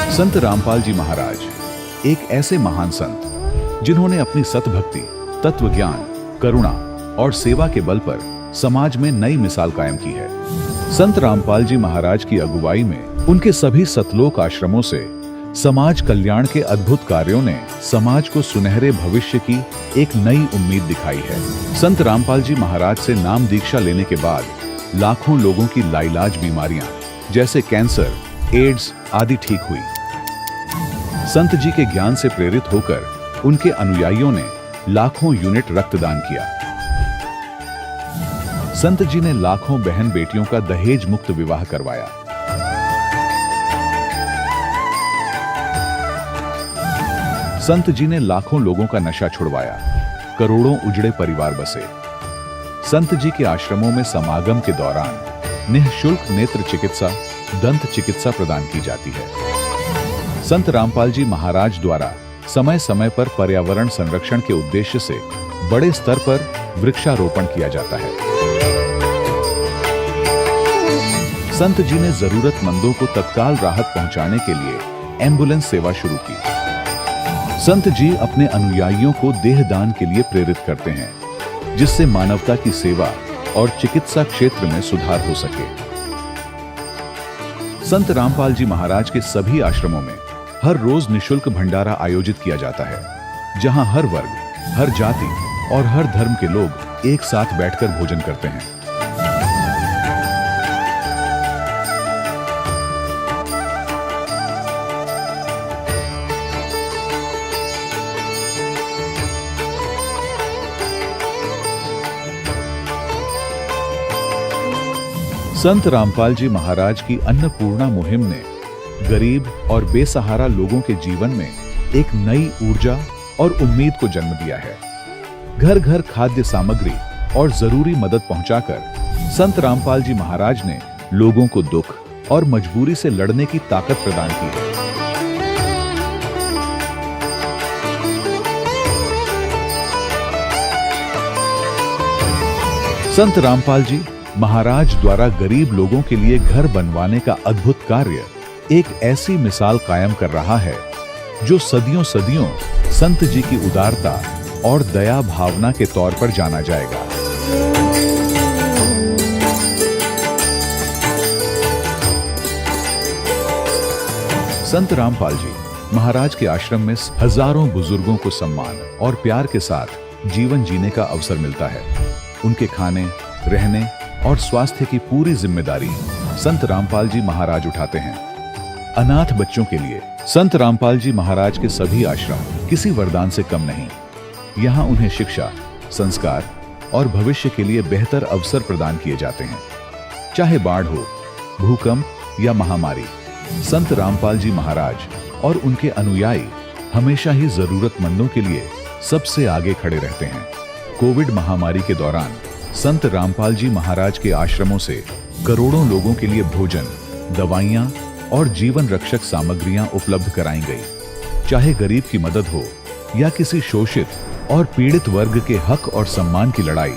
संत रामपाल जी महाराज एक ऐसे महान संत जिन्होंने अपनी सतभक्ति, तत्व ज्ञान, करुणा और सेवा के बल पर समाज में नई मिसाल कायम की है। संत रामपाल जी महाराज की अगुवाई में उनके सभी सतलोक आश्रमों से समाज कल्याण के अद्भुत कार्यों ने समाज को सुनहरे भविष्य की एक नई उम्मीद दिखाई है। संत रामपाल जी महाराज से नाम दीक्षा लेने के बाद लाखों लोगों की लाइलाज बीमारियां जैसे कैंसर, एड्स आदि ठीक हुई। संत जी के ज्ञान से प्रेरित होकर उनके अनुयायियों ने लाखों यूनिट रक्तदान किया। संत जी ने लाखों बहन बेटियों का दहेज मुक्त विवाह करवाया। संत जी ने लाखों लोगों का नशा छुड़वाया, करोड़ों उजड़े परिवार बसे। संत जी के आश्रमों में समागम के दौरान निःशुल्क नेत्र चिकित्सा, दंत चिकित्सा प्रदान की जाती है। संत रामपाल जी महाराज द्वारा समय समय पर पर्यावरण संरक्षण के उद्देश्य से बड़े स्तर पर वृक्षारोपण किया जाता है। संत जी ने जरूरतमंदों को तत्काल राहत पहुंचाने के लिए एम्बुलेंस सेवा शुरू की। संत जी अपने अनुयायियों को देहदान के लिए प्रेरित करते हैं, जिससे मानवता की सेवा और चिकित्सा क्षेत्र में सुधार हो सके। संत रामपाल जी महाराज के सभी आश्रमों में हर रोज निःशुल्क भंडारा आयोजित किया जाता है, जहां हर वर्ग, हर जाति और हर धर्म के लोग एक साथ बैठकर भोजन करते हैं। संत रामपाल जी महाराज की अन्नपूर्णा मुहिम ने गरीब और बेसहारा लोगों के जीवन में एक नई ऊर्जा और उम्मीद को जन्म दिया है। घर घर खाद्य सामग्री और जरूरी मदद पहुंचाकर संत रामपाल जी महाराज ने लोगों को दुख और मजबूरी से लड़ने की ताकत प्रदान की है। संत रामपाल जी महाराज द्वारा गरीब लोगों के लिए घर बनवाने का अद्भुत कार्य एक ऐसी मिसाल कायम कर रहा है जो सदियों सदियों संत जी की उदारता और दया भावना के तौर पर जाना जाएगा। संत रामपाल जी महाराज के आश्रम में हजारों बुजुर्गों को सम्मान और प्यार के साथ जीवन जीने का अवसर मिलता है। उनके खाने, रहने और स्वास्थ्य की पूरी जिम्मेदारी संत रामपाल जी महाराज उठाते हैं। अनाथ बच्चों के लिए संत रामपाल जी महाराज के सभी आश्रम किसी वरदान से कम नहीं। यहाँ उन्हें शिक्षा, संस्कार और भविष्य के लिए बेहतर अवसर प्रदान किए जाते हैं। चाहे बाढ़ हो, भूकंप या महामारी, संत रामपाल जी महाराज और उनके अनुयायी हमेशा ही जरूरतमंदों के लिए सबसे आगे खड़े रहते हैं। कोविड महामारी के दौरान संत रामपाल जी महाराज के आश्रमों से करोड़ों लोगों के लिए भोजन, दवाइयां और जीवन रक्षक सामग्रियां उपलब्ध कराई गई। चाहे गरीब की मदद हो या किसी शोषित और पीड़ित वर्ग के हक और सम्मान की लड़ाई,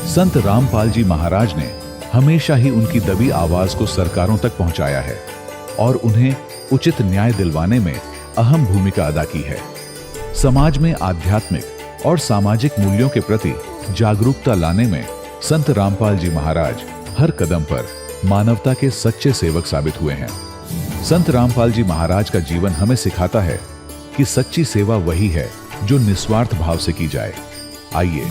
संत रामपाल जी महाराज ने हमेशा ही उनकी दबी आवाज को सरकारों तक पहुंचाया है और उन्हें उचित न्याय दिलवाने में अहम भूमिका अदा की है। समाज में आध्यात्मिक और सामाजिक मूल्यों के प्रति जागरूकता लाने में संत रामपाल जी महाराज हर कदम पर मानवता के सच्चे सेवक साबित हुए हैं। संत रामपाल जी महाराज का जीवन हमें सिखाता है कि सच्ची सेवा वही है जो निस्वार्थ भाव से की जाए। आइए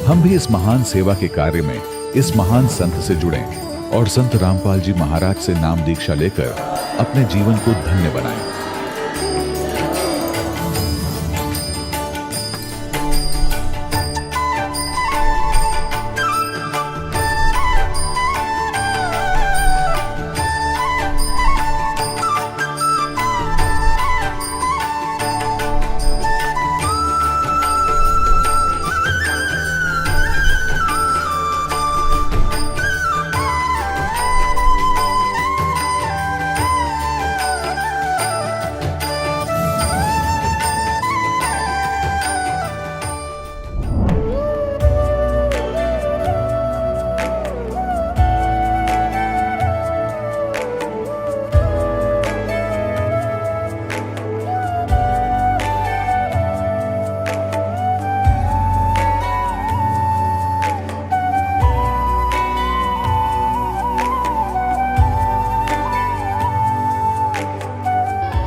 हम भी इस महान सेवा के कार्य में इस महान संत से जुड़ें और संत रामपाल जी महाराज से नाम दीक्षा लेकर अपने जीवन को धन्य बनाएं।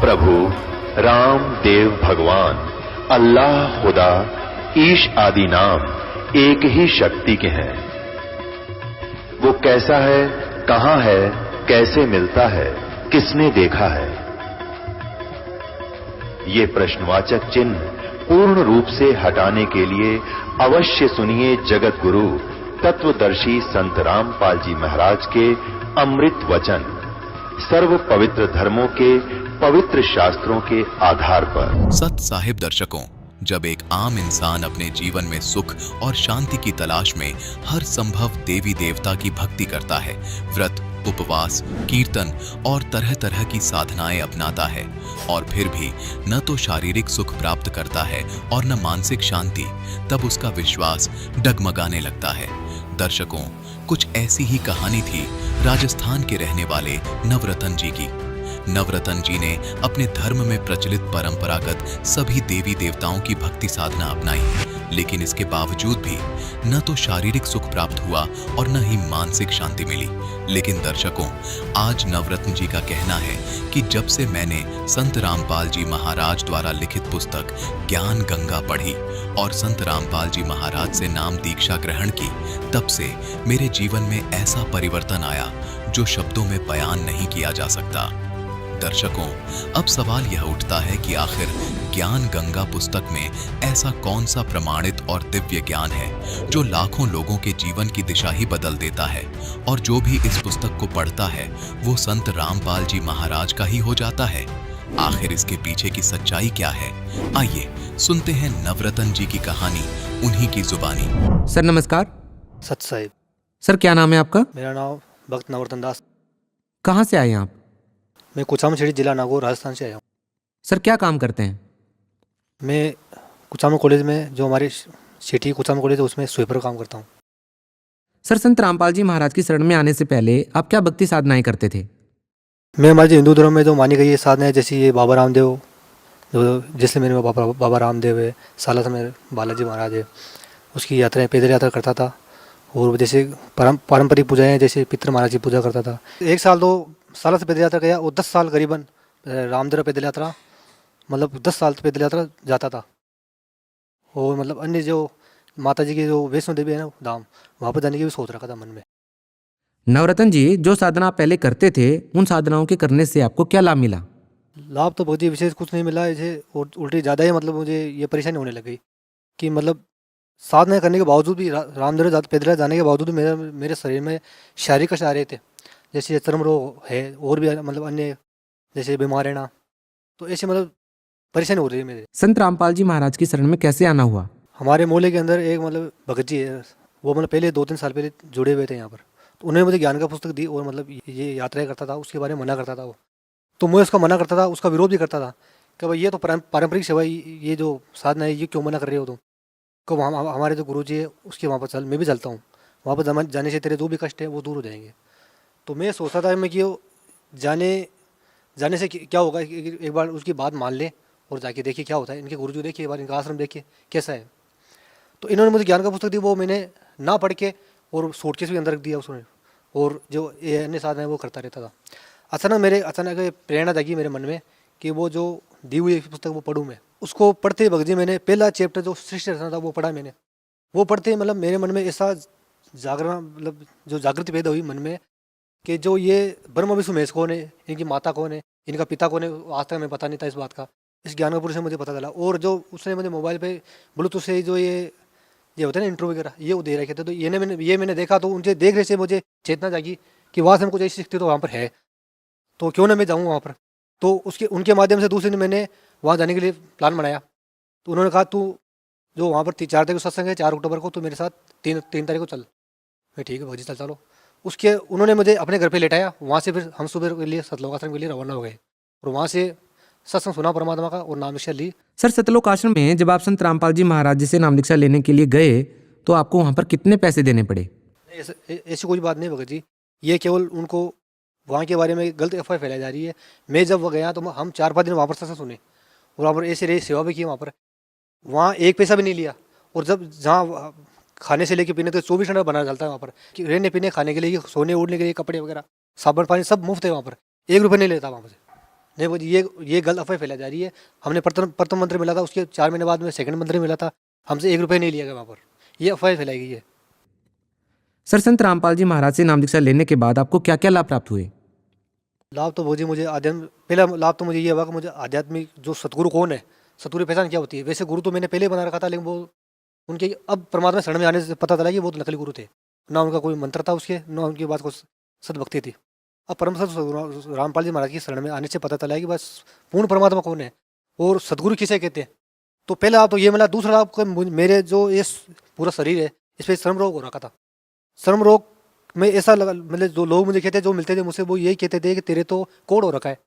प्रभु राम देव भगवान अल्लाह खुदा ईश आदि नाम एक ही शक्ति के हैं। वो कैसा है, कहां है, कैसे मिलता है, किसने देखा है? ये प्रश्नवाचक चिन्ह पूर्ण रूप से हटाने के लिए अवश्य सुनिए जगत गुरु तत्वदर्शी संत रामपाल जी महाराज के अमृत वचन, सर्व पवित्र धर्मों के पवित्र शास्त्रों के आधार पर। सत साहिब दर्शकों, जब एक आम इंसान अपने जीवन में सुख और शांति की तलाश में हर संभव देवी देवता की भक्ति करता है, व्रत, उपवास, कीर्तन और तरह तरह की साधनाएं अपनाता है और फिर भी न तो शारीरिक सुख प्राप्त करता है और न मानसिक शांति, तब उसका विश्वास डगमगाने लगता है। दर्शकों, कुछ ऐसी ही कहानी थी राजस्थान के रहने वाले नवरतन जी की। नवरतन जी ने अपने धर्म में प्रचलित परंपरागत सभी देवी देवताओं की भक्ति साधना अपनाई, लेकिन इसके बावजूद भी न तो शारीरिक सुख प्राप्त हुआ और न ही मानसिक शांति मिली। लेकिन दर्शकों, आज नवरत्न जी का कहना है कि जब से मैंने संत रामपाल जी महाराज द्वारा लिखित पुस्तक ज्ञान गंगा पढ़ी और संत रामपाल जी महाराज से नाम दीक्षा ग्रहण की, तब से मेरे जीवन में ऐसा परिवर्तन आया जो शब्दों में बयान नहीं किया जा सकता। दर्शकों, अब सवाल यह उठता है कि आखिर ज्ञान गंगा पुस्तक में ऐसा कौन सा प्रमाणित और दिव्य ज्ञान है जो लाखों लोगों के जीवन की दिशा ही बदल देता है, और जो भी इस पुस्तक को पढ़ता है वो संत रामपाल जी महाराज का ही हो जाता है। आखिर इसके पीछे की सच्चाई क्या है? आइए सुनते हैं नवरतन जी की कहानी उन्हीं की जुबानी। सर नमस्कार। सत साहिब। सर क्या नाम है आपका? मेरा नाम भक्त नवरतन दास। कहाँ से आए हैं आप? मैं कुचामन छेड़ी जिला नागौर राजस्थान से आया हूँ। सर क्या काम करते हैं? मैं कुचामन कॉलेज में, जो हमारे सिटी कुचामन कॉलेज है, उसमें स्वीपर का काम करता हूँ। सर संत रामपाल जी महाराज की शरण में आने से पहले आप क्या भक्ति साधनाएं करते थे? मैं हमारे हिंदू धर्म में जो मानी गई है साधनाएं, जैसे ये बाबा रामदेव, जो जैसे मेरे बाबा रामदेव है, सालासर में बालाजी महाराज है, उसकी यात्राएं पैदल यात्रा करता था। और जैसे पारंपरिक पूजाएं, जैसे पितृ महाराज की पूजा करता था। 1 साल 2 साल से पैदल यात्रा किया और 10 साल करीबन रामदेव पैदल यात्रा, मतलब 10 साल पैदल यात्रा जाता था। और मतलब अन्य जो माता जी की जो वैष्णो देवी है ना धाम, वहाँ पर जाने की भी सोच रखा था मन में। नवरतन जी, जो साधना आप पहले करते थे, उन साधनाओं के करने से आपको क्या लाभ मिला? लाभ तो बहुत ही विशेष कुछ नहीं मिला, ऐसे और उल्टी ज़्यादा ही मतलब मुझे ये परेशानी होने लगी कि मतलब साधना करने के बावजूद भी, रामदेव पैदल जाने के बावजूद भी मेरे शरीर में शारीरिक कष्ट आ रहे थे, जैसे चर्म रोग है और भी मतलब अन्य जैसे बीमारियाँ ना, तो ऐसे मतलब परेशानी हो रही है मेरे। संत रामपाल जी महाराज की शरण में कैसे आना हुआ? हमारे मोहल्ले के अंदर एक मतलब भगत जी है, वो मतलब पहले 2-3 साल पहले जुड़े हुए थे यहाँ पर, तो उन्होंने मुझे ज्ञान का पुस्तक दी और मतलब ये यात्राएं करता था, उसके बारे में मना करता था वो, तो मैं उसका मना करता था, उसका विरोध भी करता था कि भाई ये तो पारंपरिक सेवा, ये जो साधना है ये क्यों मना कर रहे हो तुम? को हमारे जो गुरु जी है उसके वहाँ पर चल, मैं भी चलता हूँ, वहाँ पर जाने से तेरे जो भी कष्ट है वो दूर हो जाएंगे। तो मैं सोचता था मैं कि जाने से क्या होगा, एक बार उसकी बात मान ले और जाके देखिए क्या होता है, इनके गुरुजी देखिए, एक बार इनका आश्रम देखिए कैसा है। तो इन्होंने मुझे ज्ञान का पुस्तक दी, वो मैंने ना पढ़ के और सूटकेस भी अंदर रख दिया उसने, और जो अन्य साधना है वो करता रहता था। अचानक प्रेरणा जागी मेरे मन में कि वो जो दी हुई पुस्तक वो पढ़ूँ मैं। उसको पढ़ते भगत जी मैंने पहला चैप्टर जो सृष्टि रचना था वो पढ़ा मैंने। वो पढ़ते मतलब मेरे मन में ऐसा जागरण, मतलब जो जागृति पैदा हुई मन में कि जो ये ब्रह्मा विष्णु महेश कौन है, इनकी माता कौन है, इनका पिता कौन है, आज तक मैं पता नहीं था इस बात का। इस ज्ञान का पुरुष से मुझे पता चला। और जो उसने मुझे मोबाइल पे ब्लूटूथ से जो ये होता है ना इंटरव्यू वगैरह, ये दे रखे थे, तो ये मैंने देखा, तो उनसे देखने से मुझे चेतना जागी कि वहाँ से हम कुछ ऐसी सीखते तो वहाँ पर है, तो क्यों ना मैं जाऊँ वहाँ पर। तो उनके माध्यम से दूसरे दिन मैंने वहाँ जाने के लिए प्लान बनाया। तो उन्होंने कहा तू जो वहाँ पर 4 तारीख को सत्संग है, 4 अक्टूबर को, तो मेरे साथ 3 तारीख को चल। मैं ठीक है भजी चलो। उसके उन्होंने मुझे अपने घर पे लेटाया। वहाँ से फिर हम सुबह के लिए सतलोक आश्रम के लिए रवाना हो गए और वहाँ से सत्संग सुना परमात्मा का और नाम दीक्षा ली। सर सतलोक आश्रम में जब आप संत रामपाल जी महाराज जी से नाम दीक्षा लेने के लिए गए तो आपको वहाँ पर कितने पैसे देने पड़े? ऐसी कोई बात नहीं भगत जी, ये केवल उनको वहाँ के बारे में गलत अफवाह फैलाई जा रही है। मैं जब गया तो हम 4-5 दिन वहाँ पर सत्संग सुने और वहाँ पर ऐसे रही सेवा भी की। वहाँ 1 पैसा भी नहीं लिया। और जब जहाँ खाने से लेके पीने तक 24 घंटा बना चलता है वहाँ पर, रहने पीने खाने के लिए, सोने ओढ़ने के लिए, कपड़े वगैरह, साबुन पानी सब मुफ्त है वहाँ पर, 1 रुपये नहीं लेता वहाँ से। नहीं वो ये गलत अफवाह फैलाई जा रही है। हमने प्रथम मंत्री मिला था, उसके 4 महीने बाद में सेकंड मंत्री मिला था, हमसे 1 रुपये नहीं लिया गया वहाँ पर। ये अफवाह फैलाई गई है। सर, संत रामपाल जी महाराज से नाम दीक्षा लेने के बाद आपको क्या क्या लाभ प्राप्त हुए? लाभ तो वो जी मुझे आध्यात्म, पहला लाभ तो मुझे ये हुआ कि मुझे आध्यात्मिक जो सतगुरु कौन है, सतगुरु की पहचान क्या होती है। वैसे गुरु तो मैंने पहले ही बना रखा था, लेकिन वो उनके अब परमात्मा शरण में आने से पता चला कि वो तो नकली गुरु थे। ना उनका कोई मंत्र था उसके, ना उनकी बात को सदभक्ति थी। अब परम सत रामपाल जी महाराज की शरण में आने से पता चला है कि बस पूर्ण परमात्मा कौन है और सदगुरु किसे कहते हैं। तो पहला लाभ तो ये मिला। दूसरा लाभ को मेरे जो ये पूरा शरीर है इस पर श्रम रोग हो रखा था। श्रम रोग में ऐसा लगा, मतलब जो लोग मुझे कहते, जो मिलते थे मुझसे, वो यही कहते थे कि तेरे तो कोढ़ हो रखा है।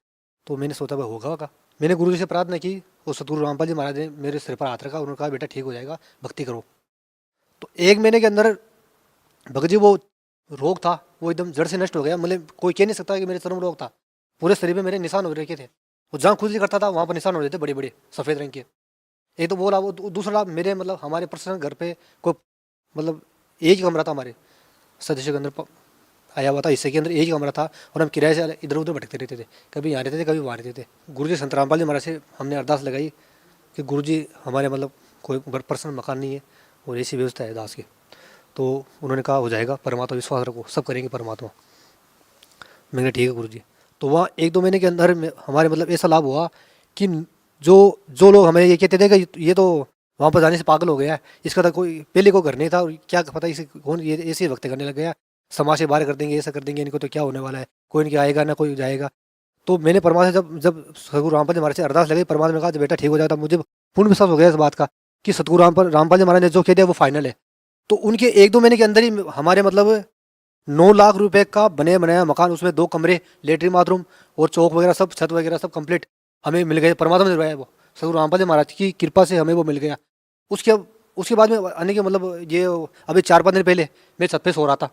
तो मैंने सोचा भाई होगा का। मैंने गुरु जी से प्रार्थना की, और सतगुरु रामपाल जी महाराज ने मेरे सिर पर हाथ रखा, उन्होंने कहा बेटा ठीक हो जाएगा, भक्ति करो। तो 1 महीने के अंदर भगत जी वो रोग था वो एकदम जड़ से नष्ट हो गया। मतलब कोई कह नहीं सकता कि मेरे चर्म रोग था। पूरे शरीर में मेरे निशान हो रखे थे, वो जहाँ खुजली करता था वहाँ पर निशान हो रहे थे बड़े बड़े सफ़ेद रंग के। एक तो वो लाभ। दूसरा लाभ मेरे मतलब हमारे पर्सनल घर पे कोई मतलब एक ही कमरा था हमारे सदस्य के अंदर आया हुआ था, हिस्से के अंदर एक ही कमरा था, और हम किराए से इधर उधर भटकते रहते थे। कभी यहाँ रहते थे, कभी वहाँ रहते थे। गुरु जी संत रामपाल जी महाराज से हमने अरदास लगाई कि गुरु जी हमारे मतलब कोई पर्सनल मकान नहीं है और ऐसी व्यवस्था है दास की। तो उन्होंने कहा हो जाएगा, परमात्मा विश्वास रखो, सब करेंगे परमात्मा। मैंने ठीक है गुरु जी। तो वहाँ 1-2 महीने के अंदर हमारे मतलब ऐसा लाभ हुआ कि जो लोग हमें ये कहते थे कि ये तो वहाँ पर जाने से पागल हो गया है, इसका तो कोई पहले को घर नहीं था, और क्या पता इसे कौन ये ऐसे वक्त करने लग गया, समाज से बाहर कर देंगे, ऐसा कर देंगे, इनको तो क्या होने वाला है, कोई इनके आएगा ना कोई जाएगा। तो मैंने परमात्मा से जब सतगुरु रामपाल जी महाराज से अरदास लगी, परमात्मा ने कहा बेटा ठीक हो जाता। मुझे पूर्ण विश्वास हो गया इस बात का कि सतगुरु रामपाल जी महाराज ने जो कह दिया वो फाइनल है। तो उनके 1-2 महीने के अंदर ही हमारे मतलब 9 लाख रुपए का बने बनाया मकान, उसमें 2 कमरे, लेटरिन बाथरूम और चौक वगैरह सब, छत वगैरह सब कंप्लीट हमें मिल गए। परमात्मा ने दिलवाया वो, सतगुरु रामपाल जी महाराज की कृपा से हमें वो मिल गया। उसके बाद में आने के मतलब ये अभी 4-5 दिन पहले मैं छत पे सो रहा था,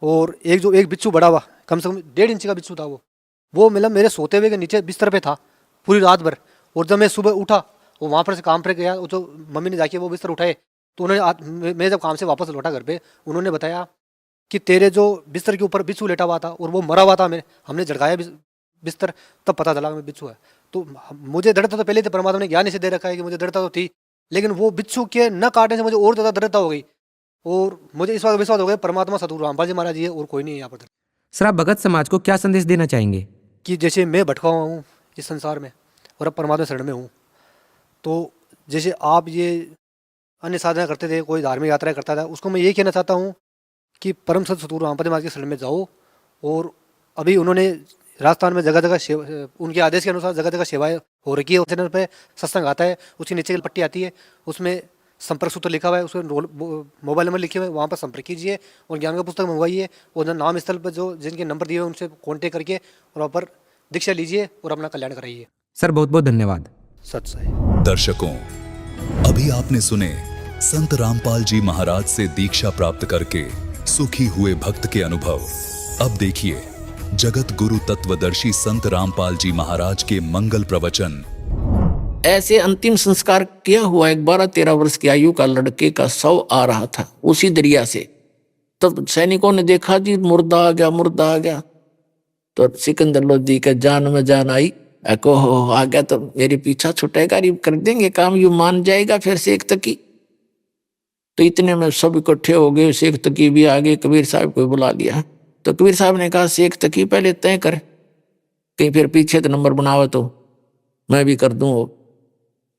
और एक बिच्छू बड़ा हुआ, कम से कम 1.5 इंच का बिच्छू था वो मतलब मेरे सोते हुए के नीचे बिस्तर पे था पूरी रात भर। और जब मैं सुबह उठा, वो वहाँ पर से काम पर गया, जो मम्मी ने जाके वो बिस्तर उठाए, तो उन्होंने मैं जब काम से वापस लौटा घर पे, उन्होंने बताया कि तेरे जो बिस्तर के ऊपर बिच्छू लेटा हुआ था और वो मरा हुआ था। हमने झड़काया बिस्तर, तब पता चला कि बिच्छू है। तो मुझे दृढ़ता तो पहले से परमात्मा ने ज्ञान इसे दे रखा है कि मुझे दृढ़ता तो थी, लेकिन वो बिच्छू के न काटने से मुझे और ज़्यादा दृढ़ता हो गई, और मुझे इस बात विश्वास हो गया परमात्मा सतगुरु रामपाल जी महाराज जी है और कोई नहीं है यहाँ पर। सर, आप भगत समाज को क्या संदेश देना चाहेंगे? कि जैसे मैं भटका हुआ हूँ इस संसार में और अब परमात्मा शरण में हूँ, तो जैसे आप ये अन्य साधना करते थे, कोई धार्मिक यात्रा करता था, उसको मैं ये कहना चाहता हूँ कि परम सतगुरु रामपाल जी महाराज के शरण में जाओ। और अभी उन्होंने राजस्थान में जगह जगह उनके आदेश के अनुसार जगह जगह सेवाएं हो रखी है। चैनल पे सत्संग आता है, उसके नीचे की पट्टी आती है, उसमें संपर्क सूत्र लिखा हुआ है, उसमें मोबाइल नंबर लिखे हुए हैं, वहाँ पर संपर्क कीजिए और ज्ञान का पुस्तक मंगवाइए, और नाम स्थल पर जो जिनके नंबर दिए हुए उनसे कॉन्टेक्ट करके और वहाँ पर दीक्षा लीजिए और अपना कल्याण कराइए। सर, बहुत बहुत धन्यवाद। सच है। दर्शकों, अभी आपने सुने संत रामपाल जी महाराज से दीक्षा प्राप्त करके सुखी हुए भक्त के अनुभव। अब देखिए जगत गुरु तत्वदर्शी संत रामपाल जी महाराज के मंगल प्रवचन। ऐसे अंतिम संस्कार किया हुआ एक 12-13 वर्ष की आयु का लड़के का शव आ रहा था उसी दरिया से। तब सैनिकों ने देखा जी मुर्दा आ गया, मुर्दा आ गया। तो सिकंदर लोधी के जान में जान आई, एको हो आ गया तो मेरे पीछा छुटेगा, कर देंगे काम, यू मान जाएगा फिर शेख तकी। तो इतने में सब इकट्ठे हो गए, शेख तकी भी आ गए, कबीर साहब को बुला लिया। तो कबीर साहब ने कहा शेख तकी पहले तय कर, कहीं फिर पीछे तो नंबर बनावे तो मैं भी कर दूँ।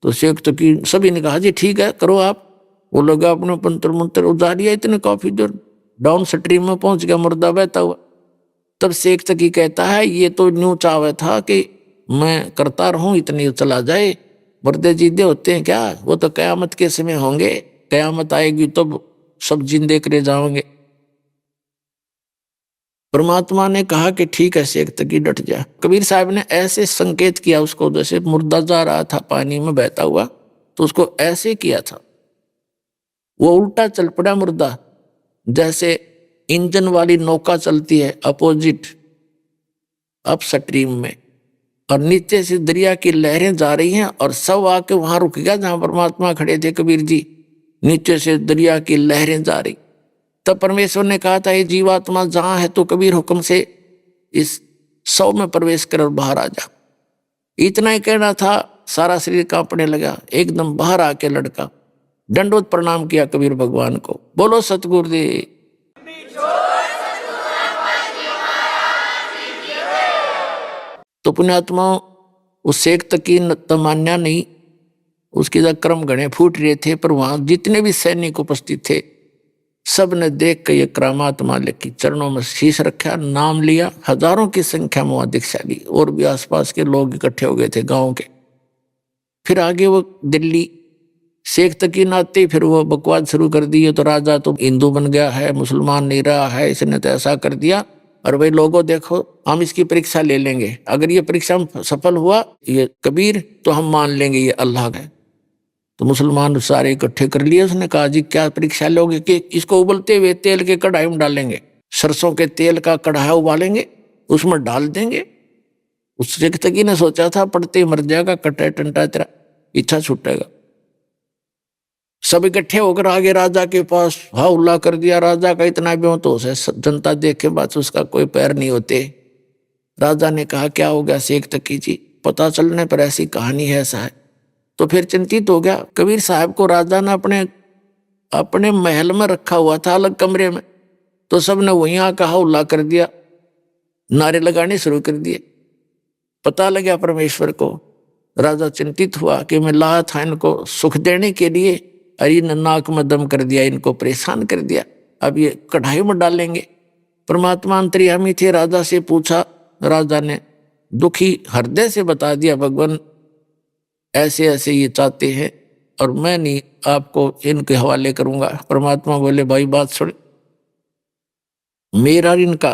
तो शेख तकी सभी ने कहा जी ठीक है करो आप। वो लोग अपने पंतर मंत्र उतारिया, इतने काफी देर डाउन स्ट्रीम में पहुंच गया, मुर्दा बहता हुआ। तब शेख तकी कहता है ये तो न्यू चावे था कि मैं करता रहूं, इतनी चला जाए, मुर्दे जिंदे होते हैं क्या? वो तो कयामत के समय होंगे, कयामत आएगी तब सब जिंदे करे जाओगे। परमात्मा ने कहा कि ठीक है शेख तकी डट जा। कबीर साहब ने ऐसे संकेत किया उसको, जैसे मुर्दा जा रहा था पानी में बहता हुआ, तो उसको ऐसे किया था, वो उल्टा चल पड़ा मुर्दा, जैसे इंजन वाली नौका चलती है अपोजिट अप स्ट्रीम में, और नीचे से दरिया की लहरें जा रही हैं, और सब आके वहां रुक गया जहां परमात्मा खड़े थे कबीर जी। नीचे से दरिया की लहरें जा रही। तब परमेश्वर ने कहा था ये जीवात्मा जहां है तो कबीर हुक्म से इस शव में प्रवेश कर और बाहर आ जा। इतना ही कहना था, सारा शरीर कांपने लगा। एकदम बाहर आके लड़का दंडवत प्रणाम किया कबीर भगवान को। बोलो सतगुरुदेव। तो पुण्यात्मा उस शेख तक की तमान्या नहीं, उसके क्रम गणे फूट रहे थे, पर वहां जितने भी सैनिक उपस्थित थे सब ने देख कर ये करामात मालिक की चरणों में शीश रखा, नाम लिया। हजारों की संख्या में वहां दीक्षा ली और भी आसपास के लोग इकट्ठे हो गए थे गांव के। फिर आगे वो दिल्ली शेख तक की नाते फिर वो बकवाद शुरू कर दी, तो राजा तो हिंदू बन गया है, मुसलमान नहीं रहा है, इसने तो ऐसा कर दिया। और भाई लोगों देखो, हम इसकी परीक्षा ले लेंगे, अगर ये परीक्षा में सफल हुआ ये कबीर, तो हम मान लेंगे ये अल्लाह है। तो मुसलमान सारे इकट्ठे कर लिए। उसने कहा जी क्या परीक्षा लोगे? कि इसको उबलते हुए तेल के कढ़ाई में डालेंगे, सरसों के तेल का कढ़ाई उबालेंगे, उसमें डाल देंगे। उस शेख तकी ने सोचा था पढ़ते मर जाएगा, कटा टंटा तेरा इच्छा छूटेगा। सब इकट्ठे होकर आगे राजा के पास हा उल्ला कर दिया। राजा का इतना बेहोश है, जनता देखे बात उसका कोई पैर नहीं होते। राजा ने कहा क्या हो गया शेख तकी जी? पता चलने पर ऐसी कहानी है, ऐसा है। तो फिर चिंतित हो गया। कबीर साहब को राजा ने अपने महल में रखा हुआ था, अलग कमरे में, तो सबने वहीं आकर हा उल्ला कर दिया, नारे लगाने शुरू कर दिए। पता लगा परमेश्वर को। राजा चिंतित हुआ कि मैं लाया था इनको सुख देने के लिए, अरे नाक में दम कर दिया, इनको परेशान कर दिया, अब ये कढ़ाई में डालेंगे। परमात्मा अंतर्यामी थे। राजा से पूछा, राजा ने दुखी हृदय से बता दिया, भगवान ऐसे ऐसे ये चाहते हैं और मैं नहीं आपको इनके हवाले करूंगा। परमात्मा बोले भाई बात सुन, मेरा इनका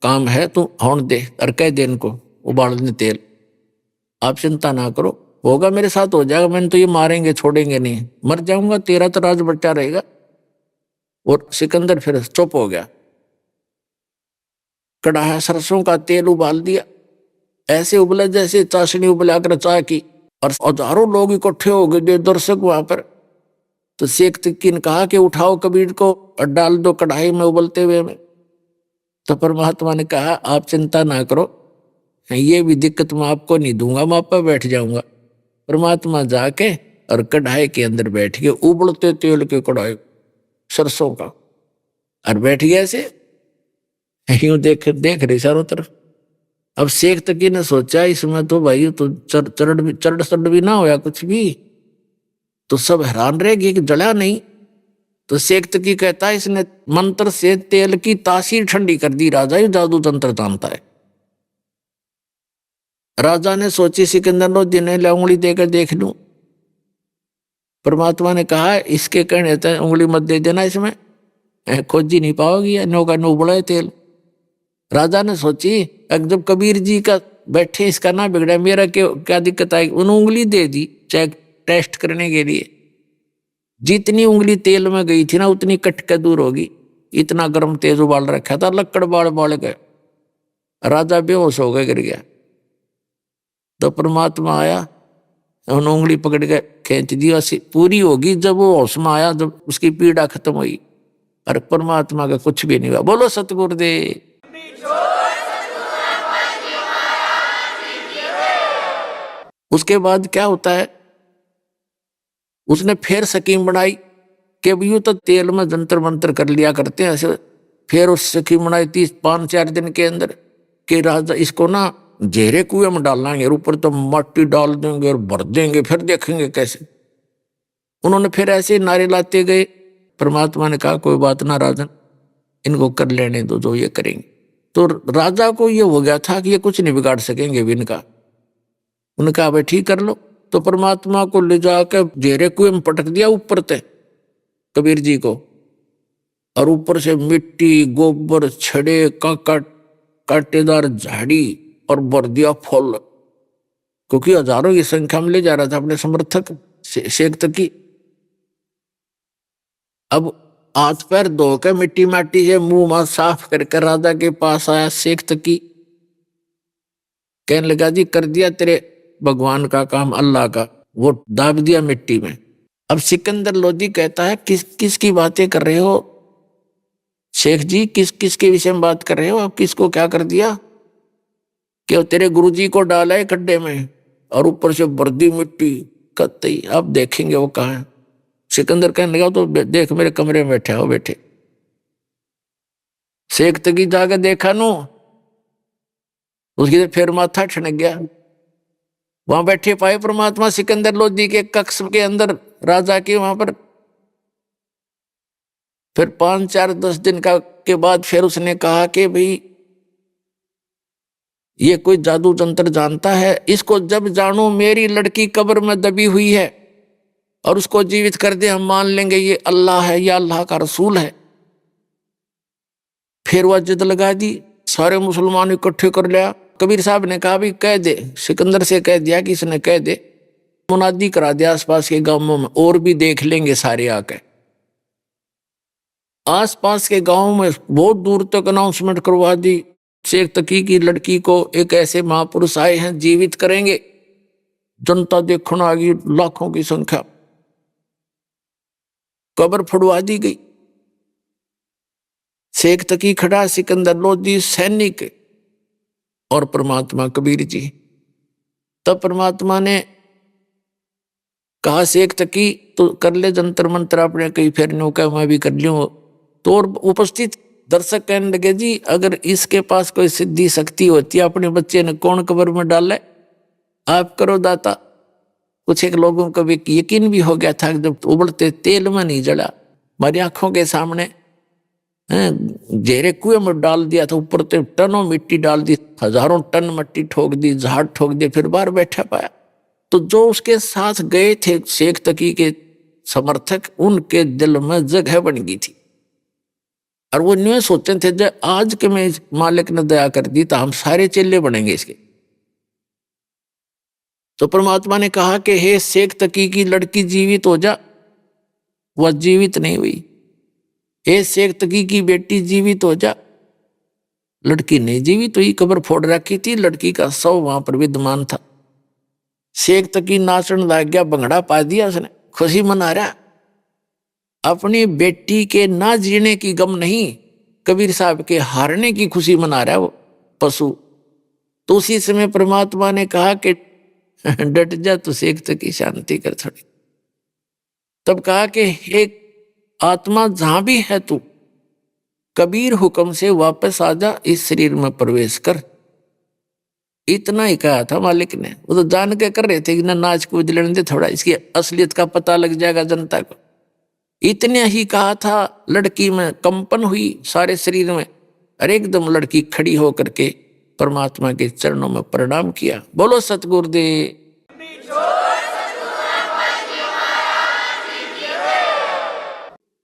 काम है, तू होने दे और कह दे इनको उबालने तेल, आप चिंता ना करो, होगा मेरे साथ हो जाएगा। मैंने तो ये मारेंगे छोड़ेंगे नहीं, मर जाऊंगा, तेरा तो राज बच्चा रहेगा। और सिकंदर फिर चुप हो गया। कढ़ाई सरसों का तेल उबाल दिया, ऐसे उबला जैसे चाशनी उबला कर चाय की, और हजारों लोग इकट्ठे हो गए दर्शक वहां पर। तो शेख तकी ने कहा कि उठाओ कबीर को और डाल दो कढ़ाई में उबलते हुए में। तो परमात्मा ने कहा आप चिंता ना करो, ये भी दिक्कत मैं आपको नहीं दूंगा, मैं आप पर बैठ जाऊंगा। परमात्मा जाके और कढ़ाई के अंदर बैठ गए, उबलते तेल के कढ़ाई सरसों का, और बैठ गया ऐसे यूं देख रहे चारों तरफ। अब शेख तकी ने सोचा इसमें तो भाई तो चढ़ भी ना होया कुछ भी, तो सब हैरान रह गए कि जला नहीं। तो शेख तकी कहता है इसने मंत्र से तेल की तासीर ठंडी कर दी, राजा ही जादू तंत्र जानता है। राजा ने सोची सिकंदर नो दिन उंगली देकर देख लूं। परमात्मा ने कहा इसके कहने तक उंगली मत दे देना, इसमें खोजी नहीं पाओगी, नौका नो बड़ा तेल। राजा ने सोची जब कबीर जी का बैठे इसका ना बिगड़ा, मेरा क्या दिक्कत आई। उन्होंने उंगली दे दी चेक टेस्ट करने के लिए। जितनी उंगली तेल में गई थी ना उतनी कट के दूर होगी, इतना गर्म तेज उबाल रखा था, लक्कड़ बाल गए। राजा बेहोश हो गया, गिर गया। तो परमात्मा आया, उन्होंने उंगली पकड़ के खींच दिया, पूरी होगी जब वो होश में आया, जब उसकी पीड़ा खत्म हुई। और परमात्मा का कुछ भी नहीं हुआ। बोलो सतगुरुदेव। उसके बाद क्या होता है, उसने फिर स्कीम बनाई कि यूं तो तेल में जंतर मंत्र कर लिया करते हैं ऐसे। फिर उस स्कीम बनाई 5-4 दिन के अंदर कि राजा इसको ना जेरे कुएं में डालेंगे और ऊपर तो मट्टी डाल देंगे और भर देंगे, फिर देखेंगे कैसे। उन्होंने फिर ऐसे नारे लाते गए। परमात्मा ने कहा कोई बात ना राजन, इनको कर लेने दो जो ये करेंगे। तो राजा को ये हो गया था कि ये कुछ नहीं बिगाड़ सकेंगे भी इनका। उन्होंने कहा भाई ठीक कर लो। तो परमात्मा को ले जाकर जेरे कुएं में पटक दिया ऊपर से कबीर जी को, और ऊपर से मिट्टी, गोबर, छड़े, कांटेदार झाड़ी और भर दिया फल, क्योंकि हजारों की संख्या में ले जा रहा था अपने समर्थक शेख तकी। अब हाथ पैर धो के मिट्टी माटी से मुंह मां साफ करके राजा के पास आया शेख तकी। कहने लगा जी कर दिया तेरे भगवान का काम, अल्लाह का, वो दाब दिया मिट्टी में। अब सिकंदर लोधी कहता है किसकी बातें कर रहे हो शेख जी, किसके विषय में बात कर रहे हो, आप किसको क्या कर दिया? कि वो तेरे गुरुजी को डाला है खड्डे में और ऊपर से बर्दी मिट्टी कतई, अब देखेंगे वो कहाँ है। सिकंदर कहने लगा तो देख मेरे कमरे में बैठे हो बैठे। शेख तकी जाकर देखा नो, उसकी फिर माथा ठनक गया। वहां बैठे पाए परमात्मा सिकंदर लोधी के कक्ष के अंदर राजा के वहां पर। फिर 5-4-10 दिन का के बाद फिर उसने कहा कि भाई ये कोई जादू जंतर जानता है, इसको जब जानो मेरी लड़की कब्र में दबी हुई है और उसको जीवित कर दे, हम मान लेंगे ये अल्लाह है या अल्लाह का रसूल है। फिर वह जिद लगा दी, सारे मुसलमान इकट्ठे कर लिया। कबीर साहब ने कहा भी कह दे, सिकंदर से कह दिया कि इसने कह दे, मुनादी करा दिया आसपास के गांवों में, और भी देख लेंगे सारे आके। आसपास के गांव में बहुत दूर तक अनाउंसमेंट करवा दी, शेख तकी की लड़की को एक ऐसे महापुरुष आए हैं, जीवित करेंगे। जनता देखने आ गई, लाखों की संख्या। कब्र फुड़वा दी गई। शेख तकी खड़ा, सिकंदर लोधी सैनिक और परमात्मा कबीर जी। तब परमात्मा ने कहा शेख तकी तो कर ले जंतर मंत्र अपने, कहीं फिर नो कह मैं भी कर लूं। तो और उपस्थित दर्शक कहने लगे जी अगर इसके पास कोई सिद्धि शक्ति होती है, अपने बच्चे ने कौन कब्र में डाला, आप करो दाता। कुछ एक लोगों को भी यकीन भी हो गया था जब उबलते तेल में नहीं जला, हमारी आंखों के सामने जेरे कुएं में डाल दिया था, ऊपर से टनों मिट्टी डाल दी, हजारों टन मिट्टी ठोक दी, झाड़ ठोक दिए, फिर बाहर बैठा पाया। तो जो उसके साथ गए थे शेख तकी के समर्थक, उनके दिल में जगह बन गई थी और वो न्यू सोचते थे जब आज के में मालिक ने दया कर दी तो हम सारे चेले बनेंगे इसके। तो परमात्मा ने कहा कि हे शेख तकी की लड़की जीवित हो जा, वह जीवित नहीं हुई। हे शेख तकी की बेटी जीवित हो जा, लड़की नहीं जीवित हुई, कब्र फोड़ रखी थी, लड़की का शव वहां पर विद्यमान था। शेख तकी नाचने लग गया, भंगड़ा पा दिया उसने, खुशी मना रहा। अपनी बेटी के ना जीने की गम नहीं, कबीर साहब के हारने की खुशी मना रहा है वो पशु। तो उसी समय परमात्मा ने कहा कि डट जा, तो शेख तकी शांति कर थोड़ी। तब कहा कि एक आत्मा जहां भी है तू, कबीर हुक्म से वापस आ जा, इस शरीर में प्रवेश कर। इतना ही कहा था मालिक ने। वो तो जान के कर रहे थे कि ना नाच कूद लेने दे, थोड़ा इसकी असलियत का पता लग जाएगा जनता को। इतने ही कहा था, लड़की में कंपन हुई सारे शरीर में, और एकदम लड़की खड़ी होकर के परमात्मा के चरणों में प्रणाम किया। बोलो सतगुरुदेव।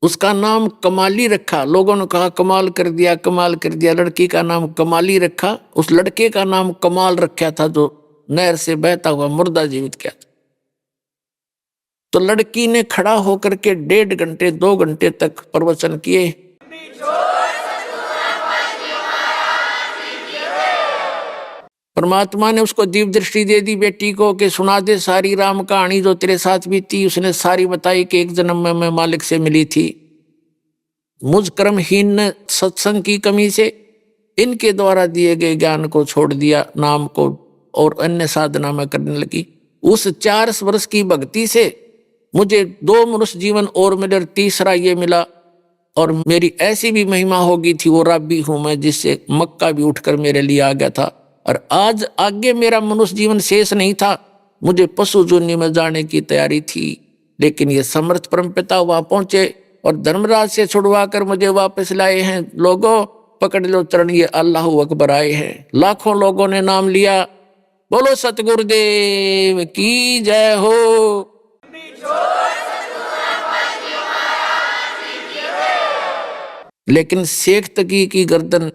उसका नाम कमाली रखा। लोगों ने कहा कमाल कर दिया, कमाल कर दिया। लड़की का नाम कमाली रखा। उस लड़के का नाम कमाल रखा था जो नहर से बहता हुआ मुर्दा जीवित किया था। तो लड़की ने खड़ा होकर के 1.5 घंटे 2 घंटे तक प्रवचन किए। परमात्मा ने उसको दिव्य दृष्टि दे दी बेटी को कि सुना दे सारी राम कहानी जो तेरे साथ भी थी। उसने सारी बताई कि एक जन्म में मैं मालिक से मिली थी, मुझ कर्महीन ने सत्संग की कमी से इनके द्वारा दिए गए ज्ञान को छोड़ दिया, नाम को और अन्य साधना में करने लगी। उस 4 वर्ष की भक्ति से मुझे 2 मनुष्य जीवन और मिले, तीसरा ये मिला। और मेरी ऐसी भी महिमा होगी थी, वो राबी हूं मैं, जिससे मक्का भी उठकर मेरे लिए आ गया था। और आज आगे मेरा मनुष्य जीवन शेष नहीं था, मुझे पशु जोनि में जाने की तैयारी थी। लेकिन ये समर्थ परमपिता वहां पहुंचे और धर्मराज से छुड़वा कर मुझे वापस लाए हैं। लोगों पकड़ लो चरण, ये अल्लाह अकबर आए हैं। लाखों लोगों ने नाम लिया। बोलो सतगुरुदेव की जय हो। लेकिन शेख तकी की गर्दन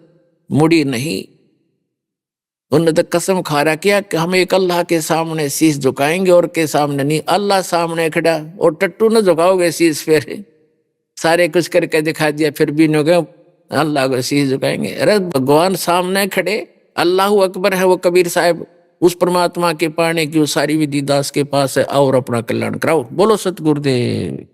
मुड़ी नहीं। उन्होंने तो कसम खा रहा किया कि हम एक अल्लाह के सामने शीश झुकाएंगे और के सामने नहीं। अल्लाह सामने खड़ा और टट्टू न झुकाओगे शीश, फिर सारे कुछ करके दिखा दिया, फिर भी न गए अल्लाह को शीश झुकाएंगे। अरे भगवान सामने खड़े, अल्लाह अकबर है वो कबीर साहब। उस परमात्मा के पाने की वो सारी विधि दास के पास है, और अपना कल्याण कराओ। बोलो सतगुरुदेव।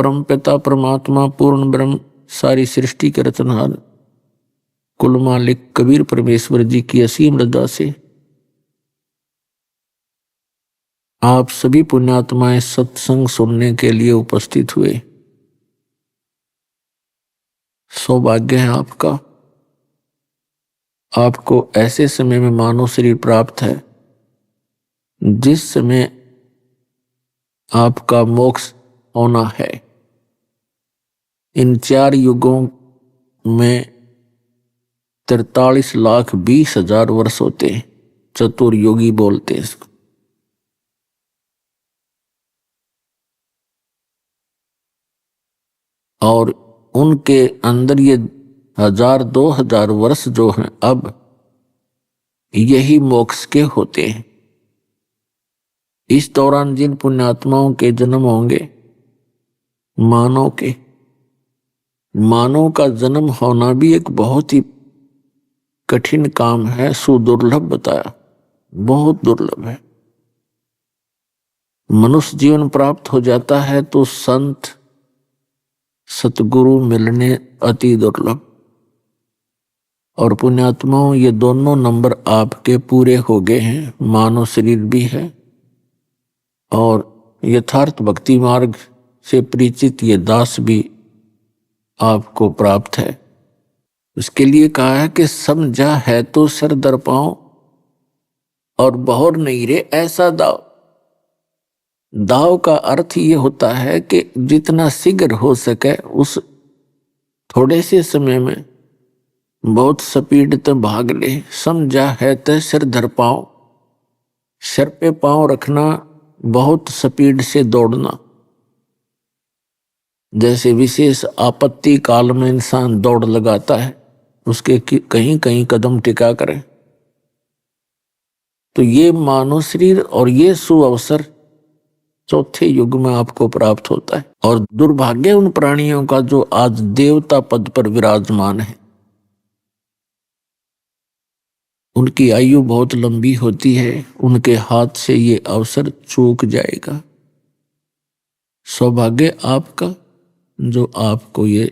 परम पिता परमात्मा पूर्ण ब्रह्म सारी सृष्टि के रचनहार कुल मालिक कबीर परमेश्वर जी की असीम रजा से आप सभी पुण्यात्माएं सत्संग सुनने के लिए उपस्थित हुए। सौभाग्य है आपका, आपको ऐसे समय में मानव शरीर प्राप्त है जिस समय आपका मोक्ष होना है। इन 4 युगों में 43,20,000 वर्ष होते हैं, चतुर्युगी बोलते हैं इसको। और उनके अंदर ये 1,000-2,000 वर्ष जो हैं अब यही मोक्ष के होते हैं। इस दौरान जिन पुण्यात्माओं के जन्म होंगे, मानव का जन्म होना भी एक बहुत ही कठिन काम है, सुदुर्लभ बताया, बहुत दुर्लभ है। मनुष्य जीवन प्राप्त हो जाता है तो संत सतगुरु मिलने अति दुर्लभ। और पुण्यात्माओं ये दोनों नंबर आपके पूरे हो गए हैं, मानव शरीर भी है और यथार्थ भक्ति मार्ग से परिचित ये दास भी आपको प्राप्त है। उसके लिए कहा है कि समझा है तो सर दर पाओ और बहुर नहीं रे ऐसा दाव। दाव का अर्थ ये होता है कि जितना शीघ्र हो सके उस थोड़े से समय में बहुत स्पीड तक भाग ले। समझा है तो सिर धर पाओ, सिर पे पांव रखना, बहुत स्पीड से दौड़ना। जैसे विशेष आपत्ति काल में इंसान दौड़ लगाता है, उसके कहीं कहीं कदम टिका करें। तो ये मानव शरीर और ये सुअवसर चौथे युग में आपको प्राप्त होता है। और दुर्भाग्य उन प्राणियों का जो आज देवता पद पर विराजमान है, उनकी आयु बहुत लंबी होती है, उनके हाथ से ये अवसर चूक जाएगा। सौभाग्य आपका जो आपको ये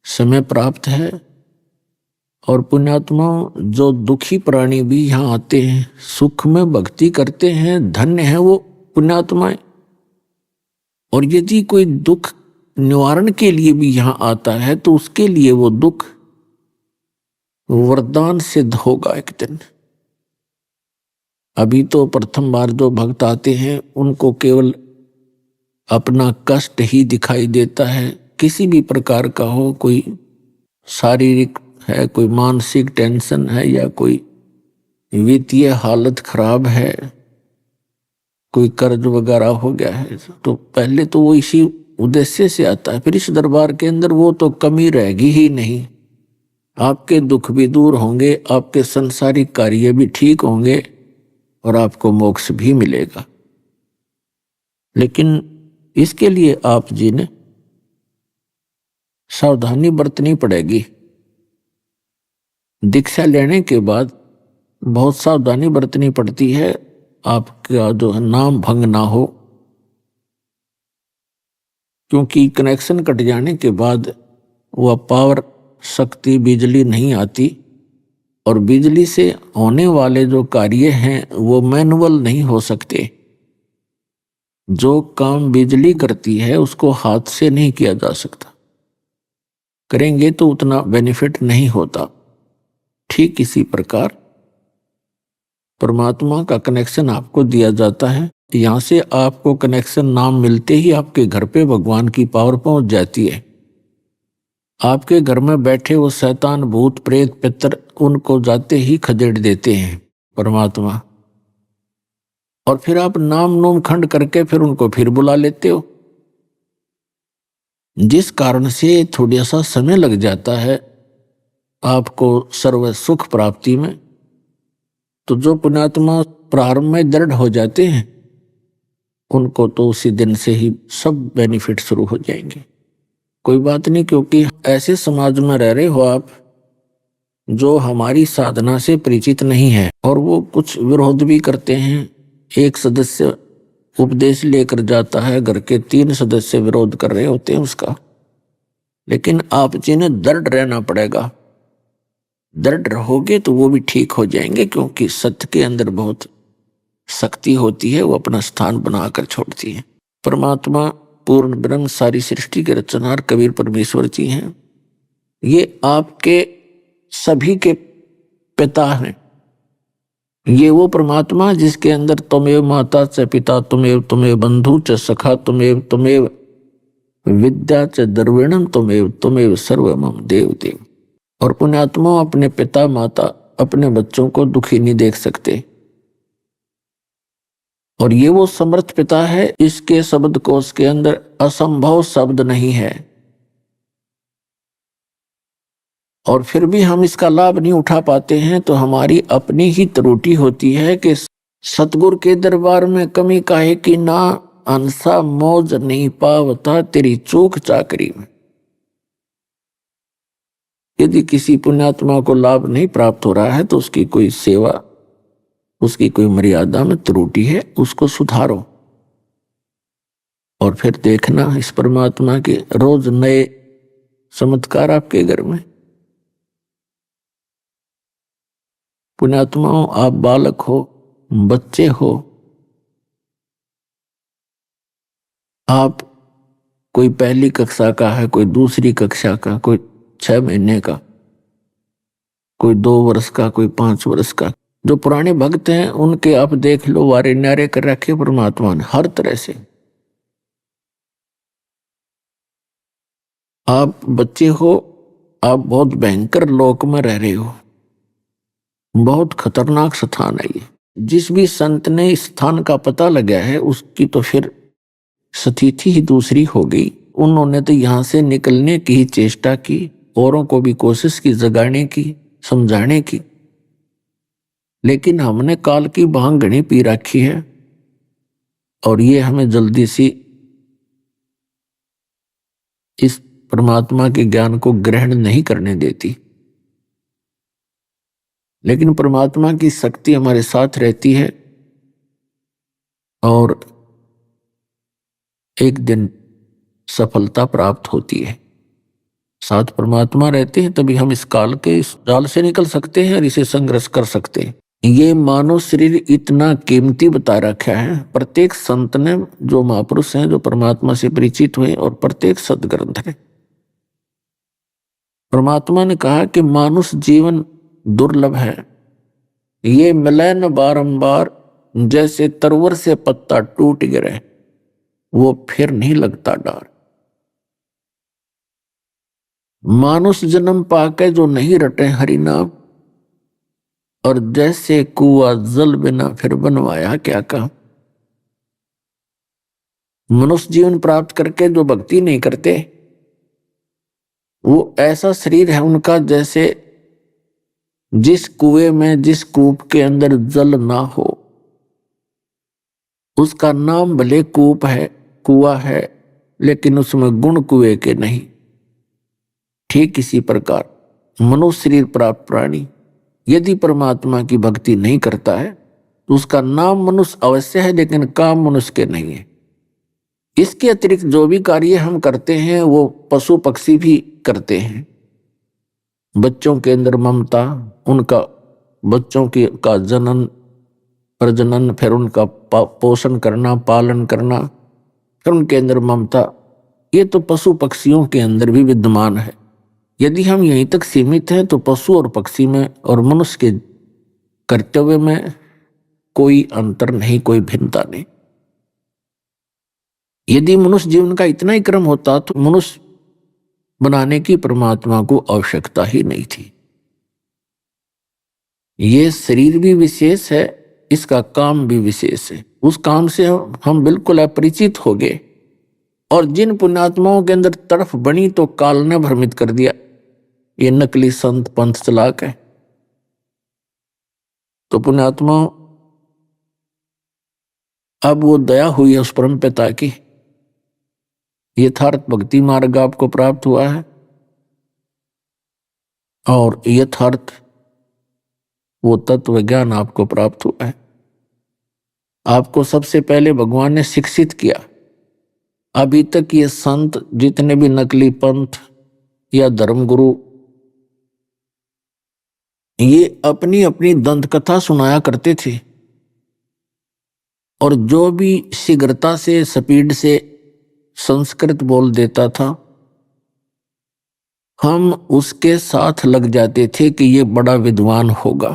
समय प्राप्त है। और पुण्यात्मा जो दुखी प्राणी भी यहाँ आते हैं, सुख में भक्ति करते हैं, धन्य है वो पुण्यात्माएं। और यदि कोई दुख निवारण के लिए भी यहाँ आता है तो उसके लिए वो दुख वरदान सिद्ध होगा एक दिन। अभी तो प्रथम बार जो भक्त आते हैं उनको केवल अपना कष्ट ही दिखाई देता है, किसी भी प्रकार का हो, कोई शारीरिक है, कोई मानसिक टेंशन है, या कोई वित्तीय हालत खराब है, कोई कर्ज वगैरह हो गया है, तो पहले तो वो इसी उद्देश्य से आता है। फिर इस दरबार के अंदर वो तो कमी रहेगी ही नहीं, आपके दुख भी दूर होंगे, आपके संसारिक कार्य भी ठीक होंगे और आपको मोक्ष भी मिलेगा। लेकिन इसके लिए आप जी ने सावधानी बरतनी पड़ेगी। दीक्षा लेने के बाद बहुत सावधानी बरतनी पड़ती है, आपका जो है नाम भंग ना हो, क्योंकि कनेक्शन कट जाने के बाद वह पावर शक्ति बिजली नहीं आती और बिजली से होने वाले जो कार्य हैं वो मैनुअल नहीं हो सकते। जो काम बिजली करती है उसको हाथ से नहीं किया जा सकता, करेंगे तो उतना बेनिफिट नहीं होता। ठीक इसी प्रकार परमात्मा का कनेक्शन आपको दिया जाता है, यहां से आपको कनेक्शन नाम मिलते ही आपके घर पे भगवान की पावर पहुंच जाती है। आपके घर में बैठे वो शैतान भूत प्रेत पितर उनको जाते ही खदेड़ देते हैं परमात्मा, और फिर आप नाम नोम खंड करके फिर उनको फिर बुला लेते हो, जिस कारण से थोड़ा सा समय लग जाता है आपको सर्व सुख प्राप्ति में। तो जो पुण्यात्मा प्रारंभ में दृढ़ हो जाते हैं उनको तो उसी दिन से ही सब बेनिफिट शुरू हो जाएंगे। कोई बात नहीं, क्योंकि ऐसे समाज में रह रहे हो आप जो हमारी साधना से परिचित नहीं है और वो कुछ विरोध भी करते हैं। एक सदस्य उपदेश लेकर जाता है, घर के 3 सदस्य विरोध कर रहे होते हैं उसका, लेकिन आप जी ने दृढ़ रहना पड़ेगा। दृढ़ रहोगे तो वो भी ठीक हो जाएंगे, क्योंकि सत्य के अंदर बहुत शक्ति होती है, वो अपना स्थान बनाकर छोड़ती है। परमात्मा पूर्ण ब्रह्म सारी सृष्टि के रचनहार कबीर परमेश्वर जी हैं। ये आपके सभी के पिता हैं। ये वो परमात्मा जिसके अंदर तुमेव माता च पिता तुमेव तुमेव बंधु च सखा तुमेव तुमेव विद्या च द्रविणम तुमेव तुमेव सर्वमम देव देव। और पुण्यात्मा अपने पिता माता अपने बच्चों को दुखी नहीं देख सकते, और ये वो समर्थ पिता है, इसके शब्द कोश के अंदर असंभव शब्द नहीं है। और फिर भी हम इसका लाभ नहीं उठा पाते हैं, तो हमारी अपनी ही त्रुटि होती है कि सतगुरु के दरबार में कमी काहे की ना, अंसा मौज नहीं पावता तेरी चूक चाकरी में। यदि किसी पुण्यात्मा को लाभ नहीं प्राप्त हो रहा है तो उसकी कोई सेवा, उसकी कोई मर्यादा में त्रुटि है, उसको सुधारो। और फिर देखना इस परमात्मा के रोज नए चमत्कार आपके घर में। पुण्यात्माओं, आप बालक हो, बच्चे हो, आप कोई पहली कक्षा का है, कोई दूसरी कक्षा का, कोई 6 महीने का, कोई 2 वर्ष का, कोई 5 वर्ष का। जो पुराने भक्त हैं उनके आप देख लो, वारे न्यारे कर रखे परमात्मा ने हर तरह से। आप बच्चे हो, आप बहुत भयंकर लोक में रह रहे हो, बहुत खतरनाक स्थान है ये। जिस भी संत ने इस स्थान का पता लगाया है उसकी तो फिर स्थिति ही दूसरी हो गई। उन्होंने तो यहां से निकलने की ही चेष्टा की, औरों को भी कोशिश की जगाने की, समझाने की, लेकिन हमने काल की भांग घनी पी रखी है और ये हमें जल्दी सी इस परमात्मा के ज्ञान को ग्रहण नहीं करने देती। लेकिन परमात्मा की शक्ति हमारे साथ रहती है और एक दिन सफलता प्राप्त होती है। साथ परमात्मा रहते हैं तभी हम इस काल के इस जाल से निकल सकते हैं और इसे संघर्ष कर सकते हैं। ये मानव शरीर इतना कीमती बता रखा है प्रत्येक संत ने, जो महापुरुष हैं, जो परमात्मा से परिचित हुए, और प्रत्येक सदग्रंथ है। परमात्मा ने कहा कि मानुष जीवन दुर्लभ है, ये मिले न बारंबार, जैसे तरवर से पत्ता टूट गिरे वो फिर नहीं लगता डार। मानुष जन्म पाके जो नहीं रटे हरि नाम, और जैसे कुआ जल बिना फिर बनवाया क्या काम। मनुष्य जीवन प्राप्त करके जो भक्ति नहीं करते, वो ऐसा शरीर है उनका जैसे जिस कुएं में, जिस कूप के अंदर जल ना हो, उसका नाम भले कूप है, कुआ है, लेकिन उसमें गुण कुएं के नहीं। ठीक इसी प्रकार मनुष्य शरीर प्राप्त प्राणी यदि परमात्मा की भक्ति नहीं करता है तो उसका नाम मनुष्य अवश्य है, लेकिन काम मनुष्य के नहीं है। इसके अतिरिक्त जो भी कार्य हम करते हैं वो पशु पक्षी भी करते हैं। बच्चों के अंदर ममता, उनका बच्चों की का जनन प्रजनन, फिर उनका पोषण करना, पालन करना, फिर उनके अंदर ममता, ये तो पशु पक्षियों के अंदर भी विद्यमान है। यदि हम यहीं तक सीमित हैं तो पशु और पक्षी में और मनुष्य के कर्तव्य में कोई अंतर नहीं, कोई भिन्नता नहीं। यदि मनुष्य जीवन का इतना ही क्रम होता तो मनुष्य बनाने की परमात्मा को आवश्यकता ही नहीं थी। ये शरीर भी विशेष है, इसका काम भी विशेष है। उस काम से हम बिल्कुल अपरिचित हो गए, और जिन पुण्यात्माओं के अंदर तड़फ बनी तो काल ने भ्रमित कर दिया, ये नकली संत पंथ चलाक है। तो पुण्यात्माओं, अब वो दया हुई है उस परम पिता की, यथार्थ भक्ति मार्ग आपको प्राप्त हुआ है, और यथार्थ वो तत्व ज्ञान आपको प्राप्त हुआ है। आपको सबसे पहले भगवान ने शिक्षित किया। अभी तक ये संत जितने भी नकली पंथ या धर्मगुरु, ये अपनी अपनी दंत कथा सुनाया करते थे, और जो भी शीघ्रता से स्पीड से संस्कृत बोल देता था, हम उसके साथ लग जाते थे कि ये बड़ा विद्वान होगा।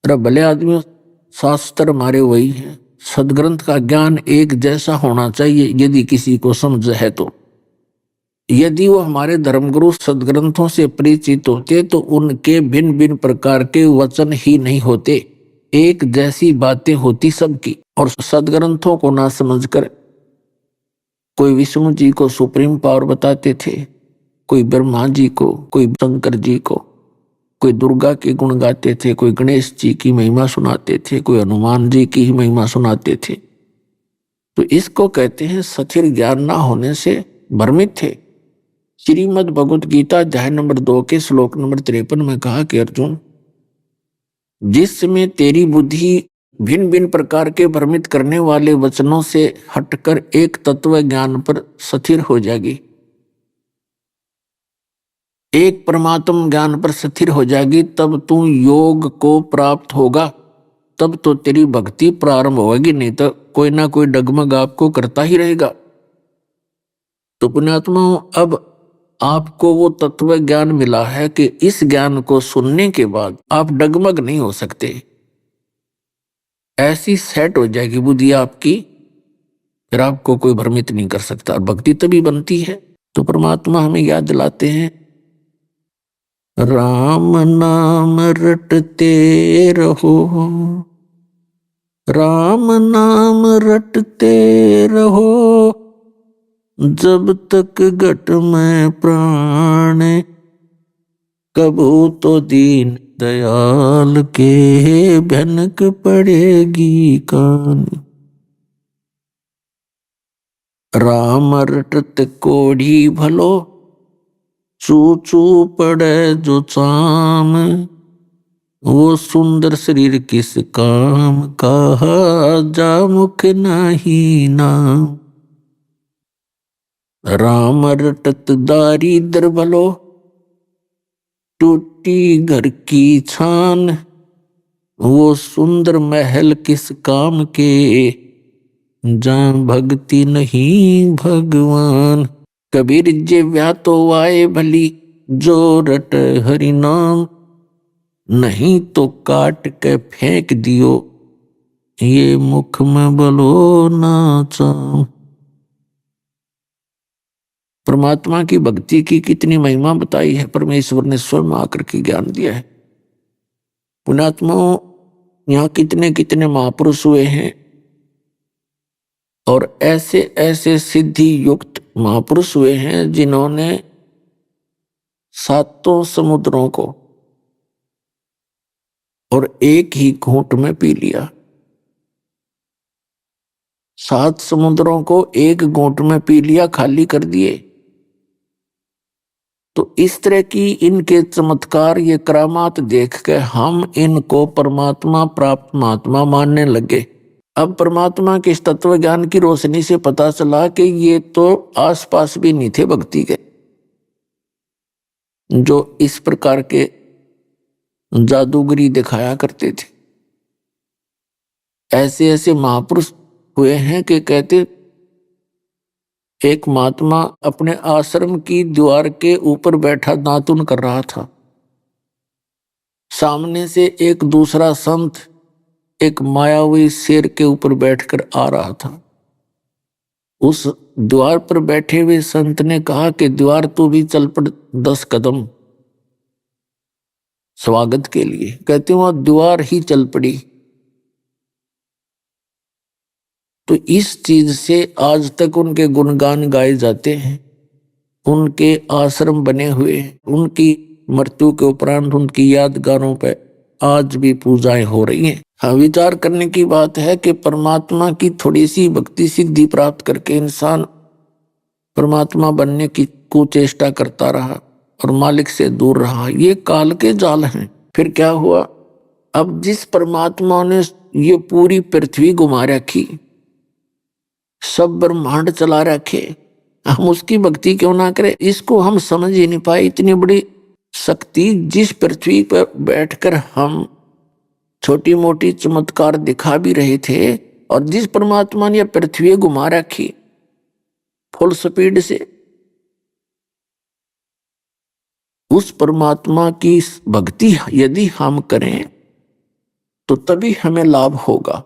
अरे भले आदमी, शास्त्र हमारे वही हैं, सदग्रंथ का ज्ञान एक जैसा होना चाहिए यदि किसी को समझ है तो। यदि वो हमारे धर्मगुरु सदग्रंथों से परिचित होते तो उनके भिन्न भिन्न प्रकार के वचन ही नहीं होते, एक जैसी बातें होती सबकी। और सदग्रंथों को ना समझकर कोई विष्णु जी को सुप्रीम पावर बताते थे, कोई ब्रह्मा जी को, कोई शंकर जी को, कोई दुर्गा के गुण गाते थे, कोई गणेश जी की महिमा सुनाते थे, कोई हनुमान जी की ही महिमा सुनाते थे। तो इसको कहते हैं स्थिर ज्ञान ना होने से भ्रमित थे। श्रीमद् भगवत गीता अध्याय नंबर 2 के श्लोक नंबर 53 में कहा कि अर्जुन, जिस समय तेरी बुद्धि भिन्न भिन्न प्रकार के भ्रमित करने वाले वचनों से हटकर एक तत्व ज्ञान पर स्थिर हो जाएगी, एक परमात्म ज्ञान पर स्थिर हो जाएगी, तब तू योग को प्राप्त होगा, तब तो तेरी भक्ति प्रारंभ होगी, नहीं तो कोई ना कोई डगमग आपको करता ही रहेगा। तो पुण्यात्मा, अब आपको वो तत्व ज्ञान मिला है कि इस ज्ञान को सुनने के बाद आप डगमग नहीं हो सकते, ऐसी सेट हो जाएगी बुद्धि आपकी, फिर आपको कोई भ्रमित नहीं कर सकता। और भक्ति तभी बनती है। तो परमात्मा हमें याद दिलाते हैं, राम नाम रटते रहो, राम नाम रटते रहो, जब तक घट में प्राण, कबू तो दीन दयाल के भनक पड़ेगी कान। राम रटत कोढ़ी भलो, चू चू पड़े जो चाम, वो सुंदर शरीर किस काम, कहा जा मुख नहीं नाम। राम रटत दारिद्र भलो, टूटी घर की छान, वो सुंदर महल किस काम के, जहाँ भक्ति नहीं भगवान। कबीर जे व्या तो आए भली, जो रट हरि नाम, नहीं तो काट के फेंक दियो, ये मुख में बोलो ना चाम। परमात्मा की भक्ति की कितनी महिमा बताई है, परमेश्वर ने स्वयं आकर के ज्ञान दिया है। पुण्यात्माओं, यहाँ कितने कितने महापुरुष हुए हैं, और ऐसे ऐसे सिद्धि युक्त महापुरुष हुए हैं जिन्होंने सातों समुद्रों को और एक ही घूंट में पी लिया। 7 समुद्रों को एक घूंट में पी लिया, खाली कर दिए। तो इस तरह की इनके चमत्कार, ये करामात देख के हम इनको परमात्मा प्राप्त महात्मा मानने लगे। अब परमात्मा के इस तत्व ज्ञान की रोशनी से पता चला कि ये तो आसपास भी नहीं थे भक्ति के, जो इस प्रकार के जादूगरी दिखाया करते थे। ऐसे ऐसे महापुरुष हुए हैं कि कहते, एक महात्मा अपने आश्रम की दीवार के ऊपर बैठा दातुन कर रहा था। सामने से एक दूसरा संत एक मायावी शेर के ऊपर बैठकर आ रहा था। उस द्वार पर बैठे हुए संत ने कहा कि द्वार तू भी चल पड़ 10 कदम स्वागत के लिए। कहते वहां द्वार ही चल पड़ी। तो इस चीज से आज तक उनके गुणगान गाए जाते हैं, उनके आश्रम बने हुए, उनकी मृत्यु के उपरांत उनकी यादगारों पर आज भी पूजाएं हो रही हैं। हाँ, विचार करने की बात है कि परमात्मा की थोड़ी सी भक्ति सिद्धि प्राप्त करके इंसान परमात्मा बनने की कुचेष्टा करता रहा और मालिक से दूर रहा। ये काल के जाल हैं। फिर क्या हुआ? अब जिस परमात्मा ने ये पूरी पृथ्वी घुमा रखी, सब ब्रह्मांड चला रखे, हम उसकी भक्ति क्यों ना करें? इसको हम समझ ही नहीं पाए। इतनी बड़ी शक्ति जिस पृथ्वी पर बैठकर हम छोटी मोटी चमत्कार दिखा भी रहे थे, और जिस परमात्मा ने पृथ्वी घुमा रखी फुल स्पीड से, उस परमात्मा की भक्ति यदि हम करें तो तभी हमें लाभ होगा।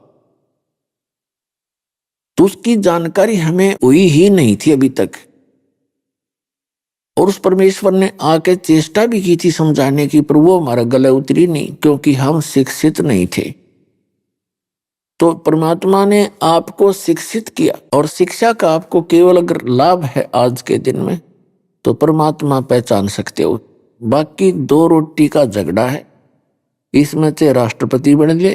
तो उसकी जानकारी हमें हुई ही नहीं थी अभी तक, और उस परमेश्वर ने आके चेष्टा भी की थी समझाने की, पर वो हमारा गले उतरी नहीं, क्योंकि हम शिक्षित नहीं थे। तो परमात्मा ने आपको शिक्षित किया, और शिक्षा का आपको केवल अगर लाभ है आज के दिन में, तो परमात्मा पहचान सकते हो। बाकी दो रोटी का झगड़ा है, इसमें चाहे राष्ट्रपति बन ले,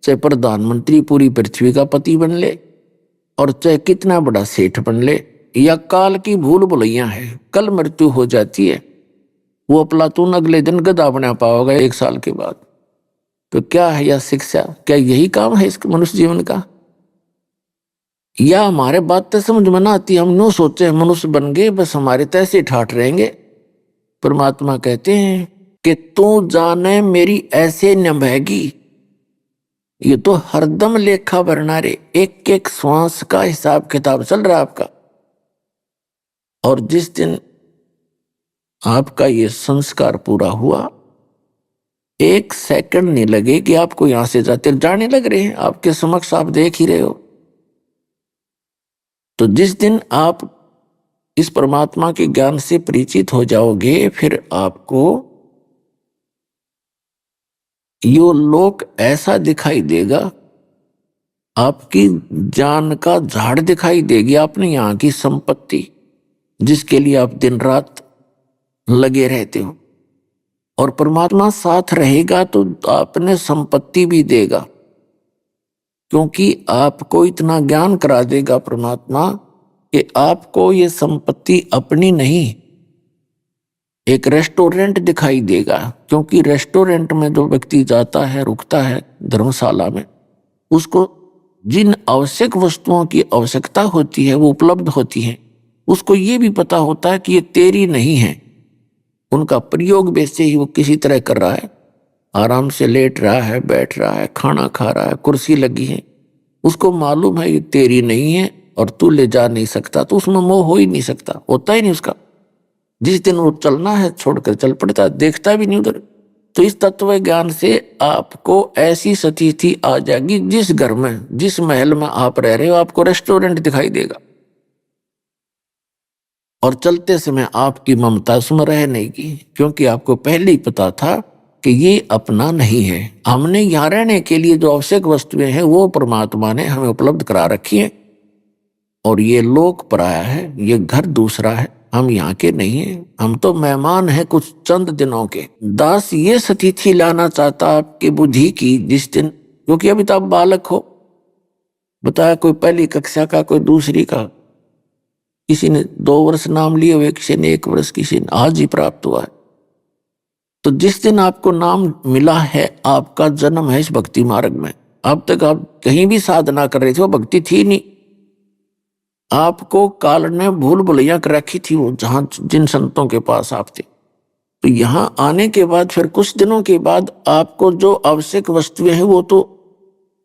चाहे प्रधानमंत्री पूरी पृथ्वी का पति बन ले, और चाहे कितना बड़ा सेठ बन ले, या काल की भूल भुलैया है, कल मृत्यु हो जाती है। वो प्लातून अगले दिन गधा बना पाओगे 1 साल के बाद। तो क्या है यह शिक्षा? क्या यही काम है इस मनुष्य जीवन का? या हमारे बात तो समझ में ना आती, हम नो सोचे मनुष्य बन गए, बस हमारे तैसे ठाठ रहेंगे। परमात्मा कहते हैं कि तू जाने मेरी ऐसे निभाएगी, ये तो हरदम लेखा भरना रे, एक एक श्वास का हिसाब किताब चल रहा है आपका। और जिस दिन आपका ये संस्कार पूरा हुआ, 1 सेकंड नहीं लगे कि आपको यहां से जाने लग रहे हैं, आपके समक्ष आप देख ही रहे हो। तो जिस दिन आप इस परमात्मा के ज्ञान से परिचित हो जाओगे, फिर आपको यो लोक ऐसा दिखाई देगा, आपकी जान का झाड़ दिखाई देगी, आपने यहाँ की संपत्ति जिसके लिए आप दिन रात लगे रहते हो। और परमात्मा साथ रहेगा तो आपने संपत्ति भी देगा, क्योंकि आपको इतना ज्ञान करा देगा परमात्मा कि आपको ये संपत्ति अपनी नहीं, एक रेस्टोरेंट दिखाई देगा। क्योंकि रेस्टोरेंट में जो व्यक्ति जाता है, रुकता है धर्मशाला में, उसको जिन आवश्यक वस्तुओं की आवश्यकता होती है वो उपलब्ध होती है। उसको ये भी पता होता है कि ये तेरी नहीं है, उनका प्रयोग वैसे ही वो किसी तरह कर रहा है, आराम से लेट रहा है, बैठ रहा है, खाना खा रहा है, कुर्सी लगी है, उसको मालूम है ये तेरी नहीं है और तू ले जा नहीं सकता, तो उसमें मोह हो ही नहीं सकता, होता ही नहीं उसका। जिस दिन वो चलना है छोड़कर चल पड़ता है, देखता भी नहीं उधर। तो इस तत्व ज्ञान से आपको ऐसी स्थिति आ जाएगी, जिस घर में, जिस महल में आप रह रहे हो, आपको रेस्टोरेंट दिखाई देगा, और चलते समय आपकी ममता उसमें रह नहीं की, क्योंकि आपको पहले ही पता था कि ये अपना नहीं है। हमने यहाँ रहने के लिए जो आवश्यक वस्तुएं हैं वो परमात्मा ने हमें उपलब्ध करा रखी है, और ये लोक पराया है, ये घर दूसरा है, हम यहाँ के नहीं हैं, हम तो मेहमान हैं कुछ चंद दिनों के। दास ये स्थिति लाना चाहता आपकी बुद्धि की, जिस दिन, क्योंकि अभी तो आप बालक हो, बताया कोई पहली कक्षा का, कोई दूसरी का, किसी ने 2 वर्ष नाम लिए हुए, किसी ने 1 वर्ष, किसी ने आज ही प्राप्त हुआ है। तो जिस दिन आपको नाम मिला है, आपका जन्म है इस भक्ति मार्ग में। अब तक आप कहीं भी साधना कर रहे थे, वो भक्ति थी नहीं, आपको काल ने भूल भुलैया कर रखी थी, वो जहां जिन संतों के पास आप थे। तो यहां आने के बाद फिर कुछ दिनों के बाद आपको जो आवश्यक वस्तुएं हैं वो तो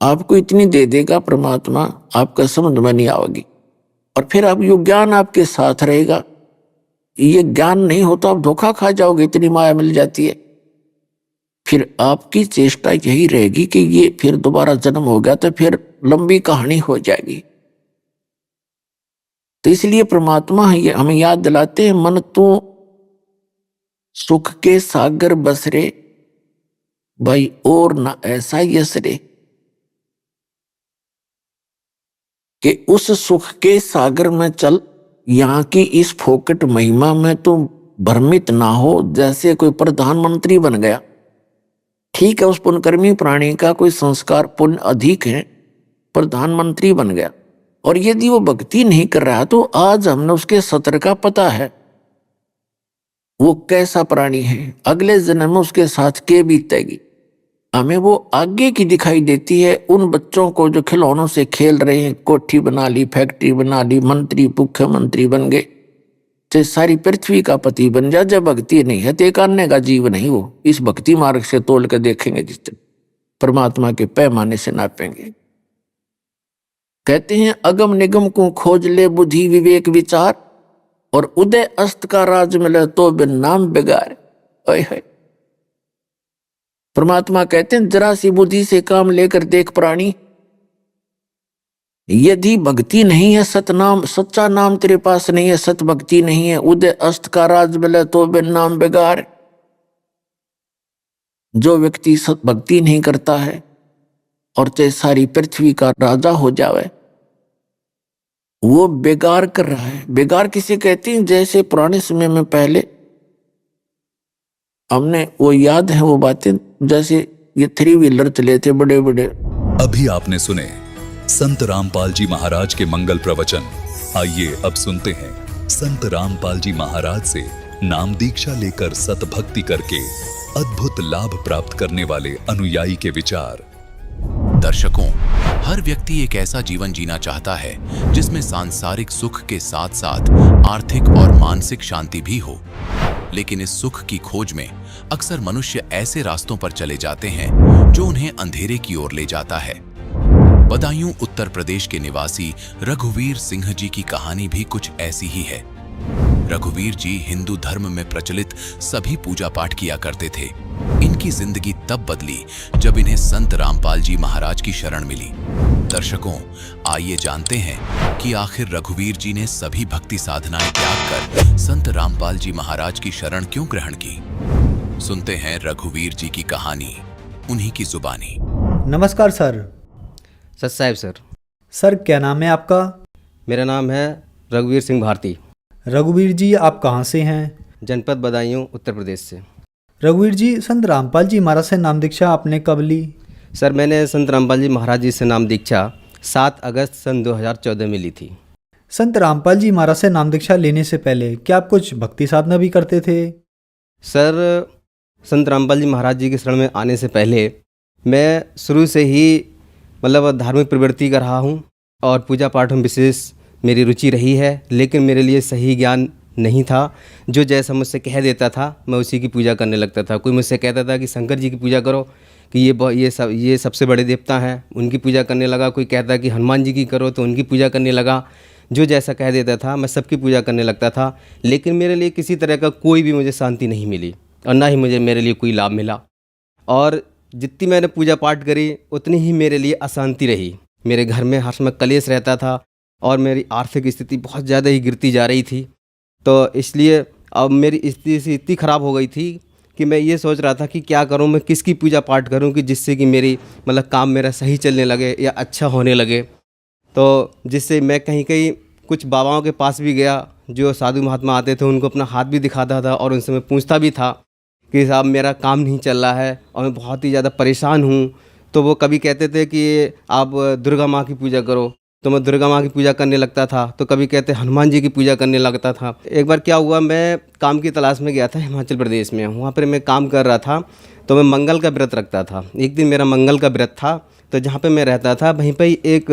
आपको इतनी दे देगा परमात्मा, आपका समझ में नहीं आएगी, और फिर अब ये ज्ञान आपके साथ रहेगा। ये ज्ञान नहीं हो तो आप धोखा खा जाओगे, इतनी माया मिल जाती है। फिर आपकी चेष्टा यही रहेगी कि ये फिर दोबारा जन्म हो गया तो फिर लंबी कहानी हो जाएगी। तो इसलिए परमात्मा हमें याद दिलाते हैं, मन तू सुख के सागर बस रे भाई, और ना ऐसा यस रे, कि उस सुख के सागर में चल, यहाँ की इस फोकट महिमा में तो भ्रमित ना हो। जैसे कोई प्रधानमंत्री बन गया, ठीक है, उस पुण्यकर्मी प्राणी का कोई संस्कार पुण्य अधिक है, प्रधानमंत्री बन गया, और यदि वो भक्ति नहीं कर रहा तो आज हमने उसके सत्र का पता है वो कैसा प्राणी है, अगले जन्म में उसके साथ क्या बीतेगी। हमें वो आगे की दिखाई देती है। उन बच्चों को जो खिलौनों से खेल रहे हैं, कोठी बना ली, फैक्ट्री बना ली, मंत्री मुख्यमंत्री बन गए, चाहे सारी पृथ्वी का पति बन जा, जब भक्ति नहीं है तो एक अन्य का जीव नहीं। वो इस भक्ति मार्ग से तोल कर देखेंगे, जिस परमात्मा के पैमाने से नापेंगे। कहते हैं अगम निगम को खोज ले बुद्धि विवेक विचार, और उदय अस्त का राज मिले तो बिन नाम बिगाड़। ओए परमात्मा कहते हैं जरा सी बुद्धि से काम लेकर देख प्राणी, यदि भक्ति नहीं है, सतनाम सच्चा नाम तेरे पास नहीं है, सत भक्ति नहीं है, उदय अस्त का राज मिले तो बिन नाम बिगाड़। जो व्यक्ति सत भक्ति नहीं करता है और चाहे सारी पृथ्वी का राजा हो जावे, वो बेगार कर रहा है। बेगार किसे कहते हैं? जैसे पुराने समय में पहले हमने वो याद है वो बातें, जैसे ये 3 व्हीलर चले थे बड़े बड़े। अभी आपने सुने संत रामपाल जी महाराज के मंगल प्रवचन। आइए अब सुनते हैं संत रामपाल जी महाराज से नाम दीक्षा लेकर सतभक्ति करके अद्भुत लाभ प्राप्त करने वाले अनुयायी के विचार। दर्शकों, हर व्यक्ति एक ऐसा जीवन जीना चाहता है जिसमें सांसारिक सुख के साथ साथ आर्थिक और मानसिक शांति भी हो। लेकिन इस सुख की खोज में अक्सर मनुष्य ऐसे रास्तों पर चले जाते हैं जो उन्हें अंधेरे की ओर ले जाता है। बदायूं उत्तर प्रदेश के निवासी रघुवीर सिंह जी की कहानी भी कुछ ऐसी ही है। रघुवीर जी हिंदू धर्म में प्रचलित सभी पूजा पाठ किया करते थे। इनकी जिंदगी तब बदली जब इन्हें संत रामपाल जी महाराज की शरण मिली। दर्शकों, आइए जानते हैं कि आखिर रघुवीर जी ने सभी भक्ति साधनाएं त्याग कर संत रामपाल जी महाराज की शरण क्यों ग्रहण की। सुनते हैं रघुवीर जी की कहानी उन्हीं की जुबानी। नमस्कार सर। सच साहब सर। सर क्या नाम है आपका? मेरा नाम है रघुवीर सिंह भारती। रघुवीर जी आप कहाँ से हैं? जनपद बदायूं उत्तर प्रदेश से। रघुवीर जी संत रामपाल जी महाराज से नाम दीक्षा आपने कब ली? सर मैंने संत रामपाल जी महाराज जी से नाम दीक्षा 7 अगस्त सन 2014 में ली थी। संत रामपाल जी महाराज से नाम दीक्षा लेने से पहले क्या आप कुछ भक्ति साधना भी करते थे? सर संत रामपाल जी महाराज जी के शरण में आने से पहले मैं शुरू से ही मतलब धार्मिक प्रवृत्ति कर रहा हूँ और पूजा पाठ में विशेष मेरी रुचि रही है। लेकिन मेरे लिए सही ज्ञान नहीं था। जो जैसा मुझसे कह देता था मैं उसी की पूजा करने लगता था। कोई मुझसे कहता था कि शंकर जी की पूजा करो कि ये सबसे बड़े देवता हैं, उनकी पूजा करने लगा। कोई कहता कि हनुमान जी की करो तो उनकी पूजा करने लगा। जो जैसा कह देता था मैं सबकी पूजा करने लगता था। लेकिन मेरे लिए किसी तरह का कोई भी मुझे शांति नहीं मिली और ना ही मेरे लिए कोई लाभ मिला। और जितनी मैंने पूजा पाठ करी उतनी ही मेरे लिए अशांति रही। मेरे घर में हर समय कलेश रहता था और मेरी आर्थिक स्थिति बहुत ज़्यादा ही गिरती जा रही थी। तो इसलिए अब मेरी स्थिति इतनी ख़राब हो गई थी कि मैं ये सोच रहा था कि क्या करूं, मैं किसकी पूजा पाठ करूं कि जिससे कि मेरी मतलब काम मेरा सही चलने लगे या अच्छा होने लगे। तो जिससे मैं कहीं कहीं कुछ बाबाओं के पास भी गया, जो साधु महात्मा आते थे उनको अपना हाथ भी दिखाता था और उनसे मैं पूछता भी था कि साहब मेरा काम नहीं चल रहा है और मैं बहुत ही ज़्यादा परेशान हूँ। तो वो कभी कहते थे कि आप दुर्गा माँ की पूजा करो, तो मैं दुर्गा माँ की पूजा करने लगता था। तो कभी कहते हनुमान जी की पूजा करने लगता था। एक बार क्या हुआ, मैं काम की तलाश में गया था हिमाचल प्रदेश में। वहाँ पर मैं काम कर रहा था तो मैं मंगल का व्रत रखता था। एक दिन मेरा मंगल का व्रत था। तो जहाँ पे मैं रहता था वहीं पर एक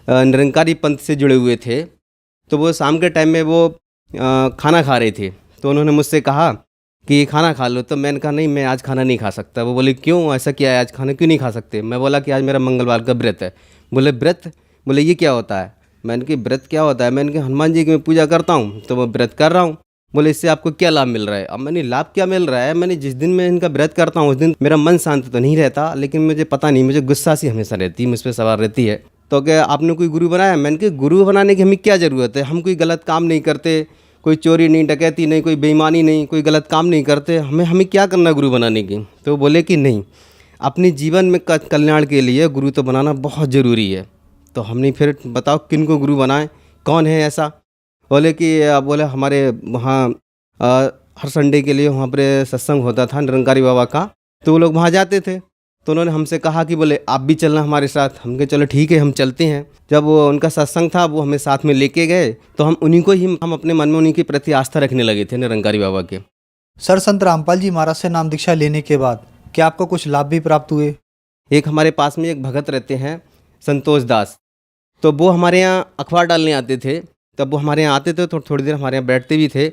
निरंकारी पंथ से जुड़े हुए थे। तो वो शाम के टाइम में वो खाना खा रहे थे। तो उन्होंने मुझसे कहा कि खाना खा लो। तो मैंने कहा नहीं, मैं आज खाना नहीं खा सकता। वो बोले क्यों, ऐसा क्या है, आज खाना क्यों नहीं खा सकते? मैं बोला कि आज मेरा मंगलवार का व्रत है। बोले व्रत? बोले ये क्या होता है? मैंने कहा व्रत क्या होता है? मैंने कहा हनुमान जी की मैं पूजा करता हूँ तो मैं व्रत कर रहा हूँ। बोले इससे आपको क्या लाभ मिल रहा है? अब मैंने लाभ क्या मिल रहा है, मैंने जिस दिन मैं इनका व्रत करता हूँ उस दिन मेरा मन शांत तो नहीं रहता, लेकिन मुझे पता नहीं, मुझे गुस्सा सी हमेशा रहती है, मुझ पर सवार रहती है। तो क्या आपने कोई गुरु बनाया? मैंने कहा गुरु बनाने की हमें क्या ज़रूरत है, हम कोई गलत काम नहीं करते, कोई चोरी नहीं, डकैती नहीं, कोई बेईमानी नहीं, कोई गलत काम नहीं करते, हमें क्या करना गुरु बनाने की? तो बोले कि नहीं, अपने जीवन में कल्याण के लिए गुरु तो बनाना बहुत ज़रूरी है। तो हमने फिर बताओ किन को गुरु बनाएं, कौन है ऐसा? बोले कि बोले हमारे वहाँ हर संडे के लिए वहाँ पर सत्संग होता था निरंकारी बाबा का, तो वो लोग वहाँ जाते थे। तो उन्होंने हमसे कहा कि बोले आप भी चलना हमारे साथ। हम कहे चलो ठीक है, हम चलते हैं। जब वो उनका सत्संग था वो हमें साथ में लेके गए तो हम उन्हीं को ही हम अपने मन में उन्हीं के प्रति आस्था रखने लगे थे, निरंकारी बाबा के। सर संत रामपाल जी महाराज से नाम दीक्षा लेने के बाद क्या आपको कुछ लाभ भी प्राप्त हुए? एक हमारे पास में एक भगत रहते हैं संतोष दास, तो वो हमारे यहाँ अखबार डालने आते थे। तब वो हमारे यहाँ आते थे तो थोड़ी देर हमारे यहाँ बैठते भी थे।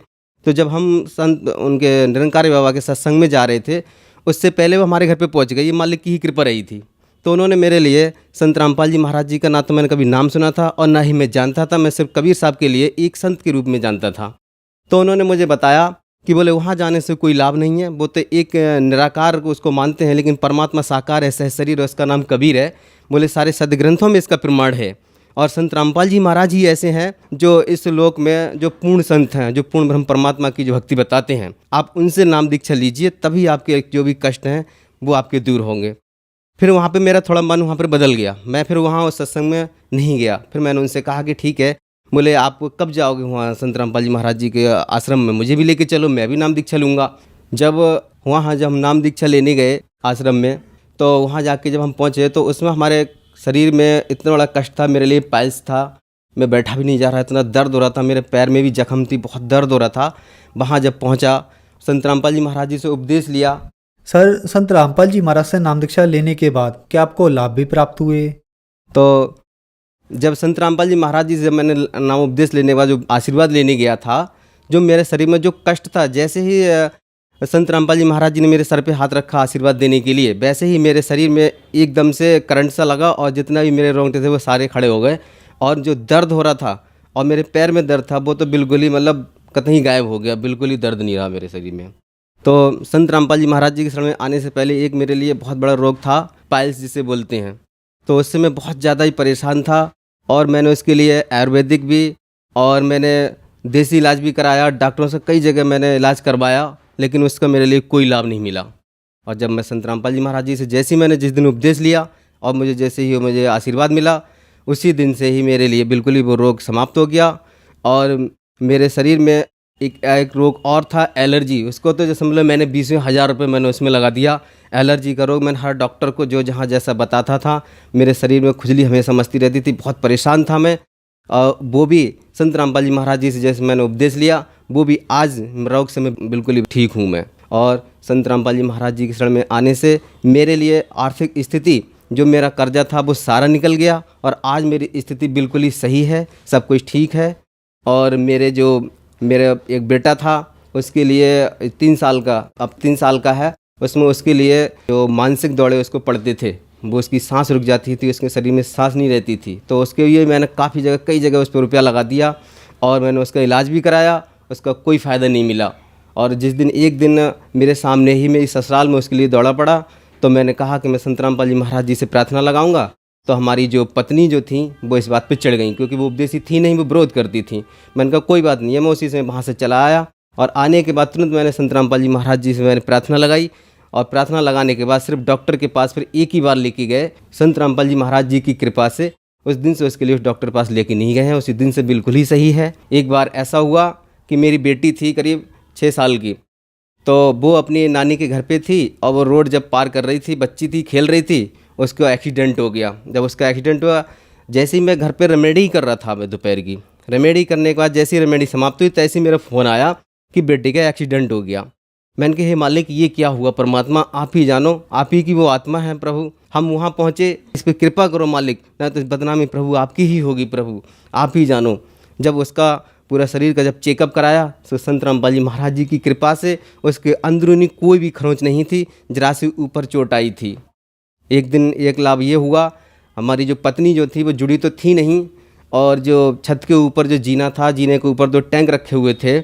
तो जब हम संत उनके निरंकारी बाबा के सत्संग में जा रहे थे, उससे पहले वो हमारे घर पे पहुंच गए। ये मालिक की ही कृपा रही थी। तो उन्होंने मेरे लिए संत रामपाल जी महाराज जी का ना तो मैंने कभी नाम सुना था और ना ही मैं जानता था। मैं सिर्फ कबीर साहब के लिए एक संत के रूप में जानता था। तो उन्होंने मुझे बताया कि बोले वहाँ जाने से कोई लाभ नहीं है, वो तो एक निराकार को उसको मानते हैं, लेकिन परमात्मा साकार है, सहशरीर है, उसका नाम कबीर है। बोले सारे सदग्रंथों में इसका प्रमाण है। और संत रामपाल जी महाराज ही ऐसे हैं जो इस लोक में जो पूर्ण संत हैं, जो पूर्ण ब्रह्म परमात्मा की जो भक्ति बताते हैं। आप उनसे नाम दीक्षा लीजिए, तभी आपके जो भी कष्ट हैं वो आपके दूर होंगे। फिर वहाँ पे मेरा थोड़ा मन वहाँ पर बदल गया। मैं फिर वहाँ उस सत्संग में नहीं गया। फिर मैंने उनसे कहा कि ठीक है, बोले आप कब जाओगे वहाँ संत रामपाल जी महाराज जी के आश्रम में, मुझे भी लेके चलो, मैं भी नाम दीक्षा लूँगा। जब हम नाम दीक्षा लेने गए आश्रम में, तो वहाँ जाके जब हम पहुँचे तो उसमें हमारे शरीर में इतना बड़ा कष्ट था। मेरे लिए पाइल्स था, मैं बैठा भी नहीं जा रहा, इतना दर्द हो रहा था, मेरे पैर में भी जख्म थी, बहुत दर्द हो रहा था। वहाँ जब पहुँचा, संत रामपाल जी महाराज जी से उपदेश लिया। सर, संत रामपाल जी महाराज से नाम दीक्षा लेने के बाद क्या आपको लाभ भी प्राप्त हुए? तो जब संत रामपाल जी महाराज जी से मैंने नाम उपदेश लेने के बाद जो आशीर्वाद लेने गया था, जो मेरे शरीर में जो कष्ट था, जैसे ही संत रामपाल जी महाराज जी ने मेरे सर पे हाथ रखा आशीर्वाद देने के लिए, वैसे ही मेरे शरीर में एकदम से करंट सा लगा और जितना भी मेरे रोंगटे थे वो सारे खड़े हो गए। और जो दर्द हो रहा था और मेरे पैर में दर्द था वो तो बिल्कुल ही मतलब कतई गायब हो गया, बिल्कुल ही दर्द नहीं रहा मेरे शरीर में। तो संत रामपाल जी महाराज जी के शरण में आने से पहले एक मेरे लिए बहुत बड़ा रोग था, पाइल्स जिसे बोलते हैं। तो उससे मैं बहुत ज़्यादा ही परेशान था और मैंने उसके लिए आयुर्वेदिक भी और मैंने देसी इलाज भी कराया, डॉक्टरों से कई जगह मैंने इलाज करवाया, लेकिन उसका मेरे लिए कोई लाभ नहीं मिला। और जब मैं संत रामपाल जी महाराज जी से जैसे ही मैंने जिस दिन उपदेश लिया और मुझे आशीर्वाद मिला, उसी दिन से ही मेरे लिए बिल्कुल ही वो रोग समाप्त हो गया। और मेरे शरीर में एक रोग और था, एलर्जी। उसको तो जैसे मतलब मैंने 20,000 रुपये मैंने उसमें लगा दिया। एलर्जी का रोग मैंने हर डॉक्टर को जो जहाँ जैसा बताता था, मेरे शरीर में खुजली हमेशा मचती रहती थी, बहुत परेशान था मैं। वो भी संत रामपाल जी महाराज जी से जैसे मैंने उपदेश लिया, वो भी आज रोग से मैं बिल्कुल ही ठीक हूँ मैं। और संत रामपाल जी महाराज जी के शरण में आने से मेरे लिए आर्थिक स्थिति, जो मेरा कर्जा था वो सारा निकल गया और आज मेरी स्थिति बिल्कुल ही सही है, सब कुछ ठीक है। और मेरा एक बेटा था, उसके लिए 3 साल का, अब 3 साल का है, उसमें उसके लिए जो मानसिक दौड़े उसको पड़ते थे, वो उसकी सांस रुक जाती थी, उसके शरीर में सांस नहीं रहती थी। तो उसके लिए मैंने कई जगह उस पर रुपया लगा दिया और मैंने उसका इलाज भी कराया, उसका कोई फ़ायदा नहीं मिला। और जिस दिन एक दिन मेरे सामने ही मेरी ससुराल में उसके लिए दौड़ा पड़ा, तो मैंने कहा कि मैं संत रामपाल जी महाराज जी से प्रार्थना लगाऊंगा। तो हमारी जो पत्नी जो थी वो इस बात पे चढ़ गई, क्योंकि वो उपदेशी थी नहीं, वो विरोध करती थी। मैंने कहा कोई बात नहीं है, मैं उसी से वहाँ से चला आया और आने के बाद तुरंत मैंने संत रामपाल जी महाराज जी से मैंने प्रार्थना लगाई। और प्रार्थना लगाने के बाद सिर्फ डॉक्टर के पास फिर एक ही बार लेके गए, संत रामपाल जी महाराज जी की कृपा से। उस दिन से उसके लिए उस डॉक्टर के पास लेके नहीं गए हैं, उसी दिन से बिल्कुल ही सही है। एक बार ऐसा हुआ कि मेरी बेटी थी करीब 6 साल की, तो वो अपनी नानी के घर पे थी और वो रोड जब पार कर रही थी, बच्ची थी, खेल रही थी, उसका एक्सीडेंट हो गया। जब उसका एक्सीडेंट हुआ, जैसे ही मैं घर पे रेमेडी कर रहा था, मैं दोपहर की रेमेडी करने के बाद जैसे ही रेमेडी समाप्त हुई, तैसे ही मेरा फ़ोन आया कि बेटे का एक्सीडेंट हो गया। मैंने कहा हे मालिक, ये क्या हुआ, परमात्मा आप ही जानो, आप ही की वो आत्मा है प्रभु। हम वहाँ पहुँचे, इस पर कृपा करो मालिक, ना तो बदनामी प्रभु आपकी ही होगी, प्रभु आप ही जानो। जब उसका पूरा शरीर का जब चेकअप कराया, तो संत रामपाल जी महाराज जी की कृपा से उसके अंदरूनी कोई भी खरोंच नहीं थी, जरा से ऊपर चोट आई थी। एक दिन एक लाभ ये हुआ, हमारी जो पत्नी जो थी वो जुड़ी तो थी नहीं, और जो छत के ऊपर जो जीना था, जीने के ऊपर 2 टैंक रखे हुए थे,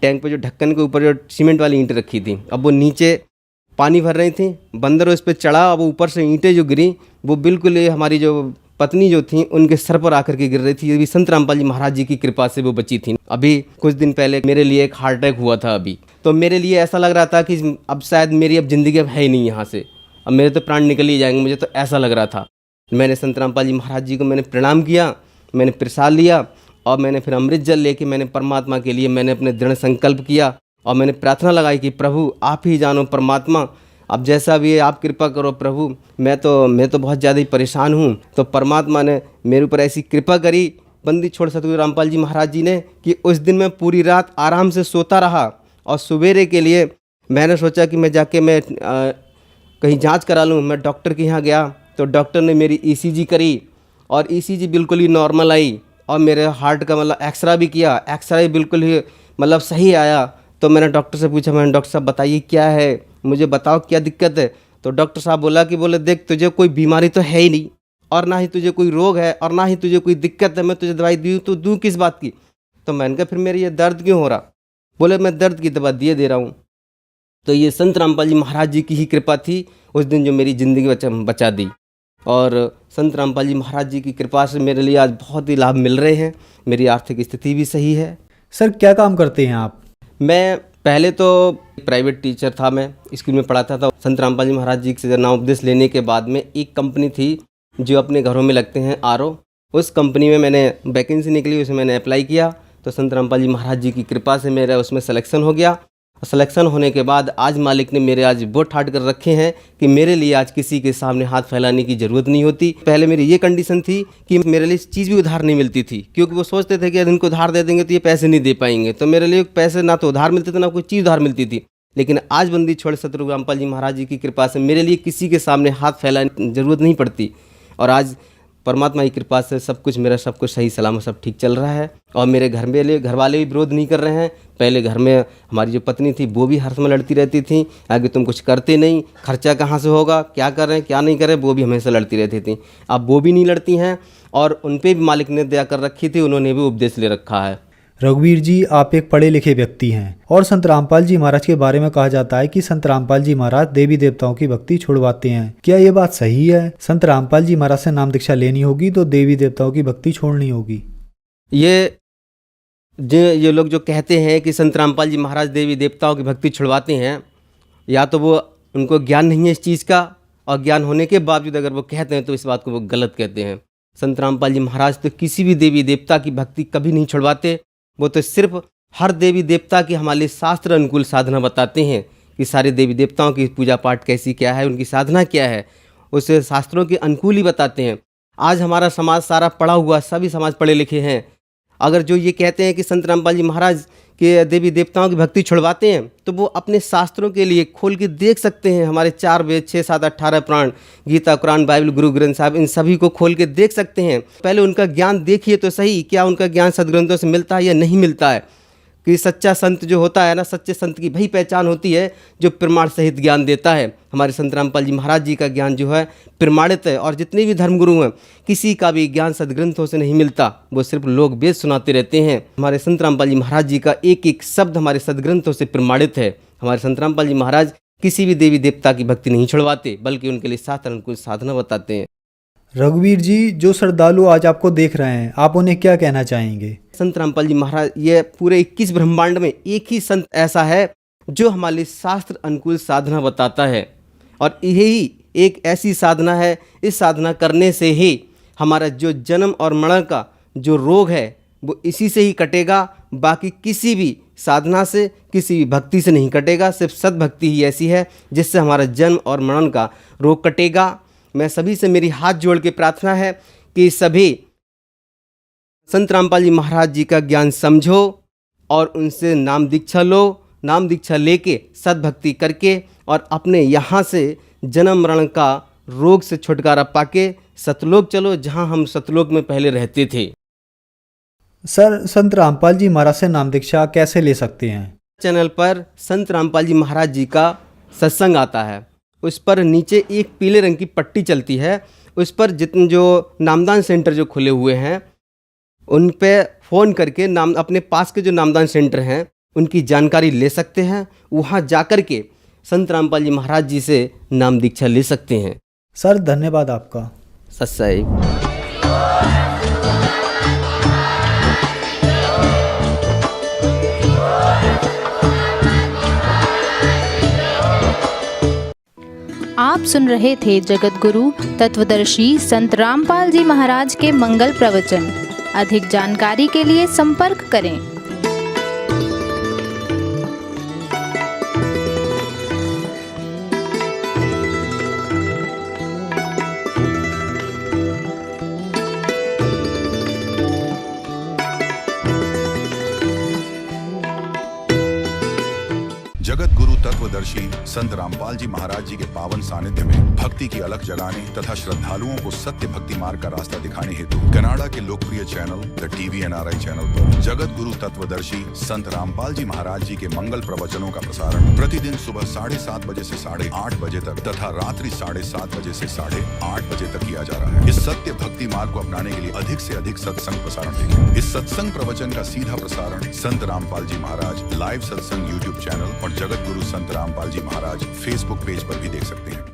टैंक पे जो ढक्कन के ऊपर जो सीमेंट वाली ईंटें रखी थी, अब वो नीचे पानी भर रही थी, बंदर उस पर चढ़ा, अब ऊपर से ईंटें जो गिरी वो बिल्कुल हमारी जो पत्नी जो थी उनके सर पर आकर के गिर रही थी। ये भी संत रामपाल जी महाराज जी की कृपा से वो बची थी। अभी कुछ दिन पहले मेरे लिए एक हार्ट अटैक हुआ था अभी, तो मेरे लिए ऐसा लग रहा था कि अब शायद मेरी अब ज़िंदगी अब है ही नहीं यहाँ से, अब मेरे तो प्राण निकल ही जाएंगे, मुझे तो ऐसा लग रहा था। मैंने संत रामपाल जी महाराज जी को मैंने प्रणाम किया, मैंने प्रसाद लिया और मैंने फिर अमृत जल लेके मैंने परमात्मा के लिए मैंने अपने दृढ़ संकल्प किया और मैंने प्रार्थना लगाई कि प्रभु आप ही जानो परमात्मा, अब जैसा भी है आप कृपा करो प्रभु। मैं तो बहुत ज़्यादा ही परेशान हूँ। तो परमात्मा ने मेरे ऊपर ऐसी कृपा करी, बंदी छोड़ सतगुरु रामपाल जी महाराज जी ने, कि उस दिन मैं पूरी रात आराम से सोता रहा और सवेरे के लिए मैंने सोचा कि मैं जाके मैं कहीं जांच करा लूँ। मैं डॉक्टर के यहाँ गया तो डॉक्टर ने मेरी ईसीजी करी और ईसीजी बिल्कुल ही नॉर्मल आई और मेरे हार्ट का मतलब एक्सरा भी किया, एक्सरा बिल्कुल ही मतलब सही आया। तो मैंने डॉक्टर से पूछा, मैंने डॉक्टर साहब बताइए क्या है, मुझे बताओ क्या दिक्कत है। तो डॉक्टर साहब बोले देख तुझे कोई बीमारी तो है ही नहीं और ना ही तुझे कोई रोग है और ना ही तुझे कोई दिक्कत है, मैं तुझे दवाई दी तो दूँ किस बात की। तो मैंने कहा फिर मेरे ये दर्द क्यों हो रहा। बोले मैं दर्द की दवा दिए दे रहा हूँ। तो ये संत रामपाल जी महाराज जी की ही कृपा थी उस दिन जो मेरी ज़िंदगी बचा दी। और संत रामपाल जी महाराज जी की कृपा से मेरे लिए आज बहुत ही लाभ मिल रहे हैं। मेरी आर्थिक स्थिति भी सही है। सर क्या काम करते हैं आप? मैं पहले तो प्राइवेट टीचर था, मैं स्कूल में पढ़ाता था। संत रामपाल जी महाराज जी से नाम उपदेश लेने के बाद में एक कंपनी थी जो अपने घरों में लगते हैं आरओ, उस कंपनी में मैंने वैकेंसी निकली, उसमें मैंने अप्लाई किया। तो संत रामपाल जी महाराज जी की कृपा से मेरा उसमें सिलेक्शन हो गया। सिलेक्शन होने के बाद आज मालिक ने मेरे आज वो ठाट कर रखे हैं कि मेरे लिए आज किसी के सामने हाथ फैलाने की ज़रूरत नहीं होती। पहले मेरी ये कंडीशन थी कि मेरे लिए चीज़ भी उधार नहीं मिलती थी, क्योंकि वो सोचते थे कि यदि इनको उधार दे देंगे तो ये पैसे नहीं दे पाएंगे। तो मेरे लिए पैसे ना तो उधार मिलते थे ना कोई चीज़ उधार मिलती थी। लेकिन आज बंदी छोड़ सतगुरु रामपाल जी महाराज जी की कृपा से मेरे लिए किसी के सामने हाथ फैलाने की ज़रूरत नहीं पड़ती। और आज परमात्मा की कृपा से सब कुछ मेरा सब कुछ सही सलामत सब ठीक चल रहा है। और मेरे घर वाले भी विरोध नहीं कर रहे हैं। पहले घर में हमारी जो पत्नी थी वो भी हर समय लड़ती रहती थी, आगे तुम कुछ करते नहीं, खर्चा कहाँ से होगा, क्या कर रहे हैं क्या नहीं कर रहे, वो भी हमेशा लड़ती रहती थी। अब वो भी नहीं लड़ती हैं और उन पर भी मालिक ने दया कर रखी थी, उन्होंने भी उपदेश ले रखा है। रघुवीर जी, आप एक पढ़े लिखे व्यक्ति हैं और संत रामपाल जी महाराज के बारे में कहा जाता है कि संत रामपाल जी महाराज देवी देवताओं की भक्ति छुड़वाते हैं। क्या ये बात सही है? संत रामपाल जी महाराज से नाम दीक्षा लेनी होगी तो देवी देवताओं की भक्ति छोड़नी होगी? ये लोग जो कहते हैं कि संत रामपाल जी महाराज देवी देवताओं की भक्ति छुड़वाते हैं, या तो वो उनको ज्ञान नहीं है इस चीज़ का, और ज्ञान होने के बावजूद अगर वो कहते हैं तो इस बात को वो गलत कहते हैं। संत रामपाल जी महाराज तो किसी भी देवी देवता की भक्ति कभी नहीं छुड़वाते। वो तो सिर्फ हर देवी देवता की हमारे लिए शास्त्र अनुकूल साधना बताते हैं कि सारे देवी देवताओं की पूजा पाठ कैसी क्या है, उनकी साधना क्या है, उसे शास्त्रों के अनुकूल ही बताते हैं। आज हमारा समाज सारा पढ़ा हुआ, सभी समाज पढ़े लिखे हैं। अगर जो ये कहते हैं कि संत रामपाल जी महाराज के देवी देवताओं की भक्ति छुड़वाते हैं तो वो अपने शास्त्रों के लिए खोल के देख सकते हैं। हमारे 4 वेद 6 7 18 पुराण, गीता, कुरान, बाइबल, गुरु ग्रंथ साहब, इन सभी को खोल के देख सकते हैं। पहले उनका ज्ञान देखिए तो सही, क्या उनका ज्ञान सदग्रंथों से मिलता है या नहीं मिलता है। कि सच्चा संत जो होता है ना, सच्चे संत की वही पहचान होती है जो प्रमाण सहित ज्ञान देता है। हमारे संत रामपाल जी महाराज जी का ज्ञान जो है प्रमाणित है। और जितने भी धर्मगुरु हैं, किसी का भी ज्ञान सदग्रंथों से नहीं मिलता, वो सिर्फ लोग वेद सुनाते रहते हैं। हमारे संत रामपाल जी महाराज जी का एक एक शब्द हमारे सदग्रंथों से प्रमाणित है। हमारे संत रामपाल जी महाराज किसी भी देवी देवता की भक्ति नहीं छुड़वाते, बल्कि उनके लिए शास्त्र अनुकूल साधना बताते हैं। रघुवीर जी, जो श्रद्धालु आज आपको देख रहे हैं, आप उन्हें क्या कहना चाहेंगे? संत रामपाल जी महाराज, ये पूरे 21 ब्रह्मांड में एक ही संत ऐसा है जो हमारे लिए शास्त्र अनुकूल साधना बताता है। और यही एक ऐसी साधना है, इस साधना करने से ही हमारा जो जन्म और मरण का जो रोग है वो इसी से ही कटेगा। बाकी किसी भी साधना से, किसी भी भक्ति से नहीं कटेगा। सिर्फ सद्भक्ति ही ऐसी है जिससे हमारा जन्म और मरण का रोग कटेगा। मैं सभी से मेरी हाथ जोड़ के प्रार्थना है कि सभी संत रामपाल जी महाराज जी का ज्ञान समझो और उनसे नाम दीक्षा लो। नाम दीक्षा लेके सद्भक्ति करके और अपने यहाँ से जन्म मरण का रोग से छुटकारा पाके सतलोक चलो, जहाँ हम सतलोक में पहले रहते थे। सर, संत रामपाल जी महाराज से नाम दीक्षा कैसे ले सकते हैं? चैनल पर संत रामपाल जी महाराज जी का सत्संग आता है, उस पर नीचे एक पीले रंग की पट्टी चलती है। उस पर जितने जो नामदान सेंटर जो खुले हुए हैं उन पे फ़ोन करके अपने पास के जो नामदान सेंटर हैं उनकी जानकारी ले सकते हैं। वहाँ जाकर के संत रामपाल जी महाराज जी से नाम दीक्षा ले सकते हैं। सर, धन्यवाद आपका। सत्सई। आप सुन रहे थे जगत गुरु तत्वदर्शी संत रामपाल जी महाराज के मंगल प्रवचन। अधिक जानकारी के लिए संपर्क करें। जगत गुरु तत्वदर्शी तत्वदर्शी संत रामपाल जी महाराज जी के पावन सानिध्य में भक्ति की अलख जगाने तथा श्रद्धालुओं को सत्य भक्ति मार्ग का रास्ता दिखाने हेतु कनाडा के लोकप्रिय channel the TV NRI channel पर जगत गुरु तत्वदर्शी संत रामपाल जी महाराज जी के मंगल प्रवचनों का प्रसारण प्रतिदिन सुबह 7:30 बजे से 8:30 बजे तक तथा रात्रि 7:30 बजे से 8:30 बजे तक किया जा रहा है। इस सत्य भक्ति मार्ग को अपनाने के लिए अधिक से अधिक सत्संग प्रसारण देखें। इस सत्संग प्रवचन का सीधा प्रसारण संत रामपाल जी महाराज लाइव सत्संग YouTube चैनल और जगत गुरु संत रामपाल जी महाराज Facebook पेज पर भी देख सकते हैं।